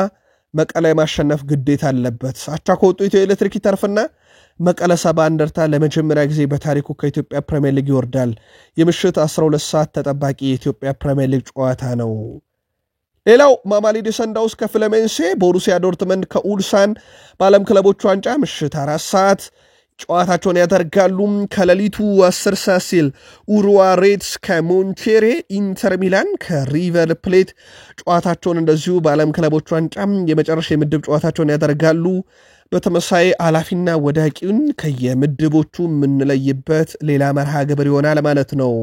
መቀለ ማሸነፍ ግዴታ አለበት። አቻ ከወጡ ኢትዮ ኤሌክትሪክ ይተርፍና መቀለ ሰባ እንደርታ ለመጀመሪያ ጊዜ በታሪኩ ከኢትዮጵያ ፕሪሚየር ሊግ ይወርዳል። የምሽት 12 ሰዓት ተጠባቂ የኢትዮጵያ ፕሪሚየር ሊግ ጨዋታ ነው። ሌላው ማማሊዲ ሰንዳውስ ከፍለሜንሴ፣ ቦሩሲያ ዶርትመንድ ከኡልሳን በዓለም ክለቦች ዋንጫ ምሽት 4 ሰዓት ጨዋታቸውን ያደርጋሉ። ከሌሊቱ 10 ሰዓት ሲል ኡሩዋ ሬድስ ከሞንቴሬ፣ ኢንተር ሚላን ከሪቨር ፕሌት ጨዋታቸውን እንደዚሁ በዓለም ክለቦች ዋንጫ የመጨረሻ የምድብ ጨዋታቸውን ያደርጋሉ። በተመሳይ አላፊና ወዳቂውን ከየምድቦቹ የምንለይበት ሌላ መርሃ ግብር ይሆናል ማለት ነው።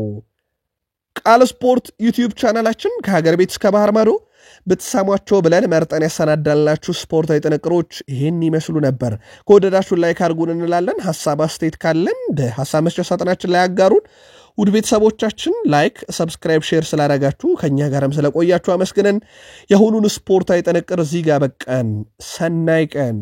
ቃል ስፖርት ዩቲዩብ ቻናላችን ከሀገር ቤት እስከ ባህር ማዶ ብትሰሟቸው ብለን መርጠን ያሰናዳላችሁ ስፖርታዊ ጥንቅሮች ይህን ይመስሉ ነበር። ከወደዳችሁ ላይክ አድርጉን እንላለን። ሐሳብ አስተያየት ካለን በሐሳብ መስጫ ሳጥናችን ላይ አጋሩን። ውድ ቤተሰቦቻችን ላይክ፣ ሰብስክራይብ፣ ሼር ስላደረጋችሁ ከኛ ጋርም ስለቆያችሁ አመስግነን የሁሉን ስፖርታዊ ጥንቅር እዚህ ጋር በቃን። ሰናይ ቀን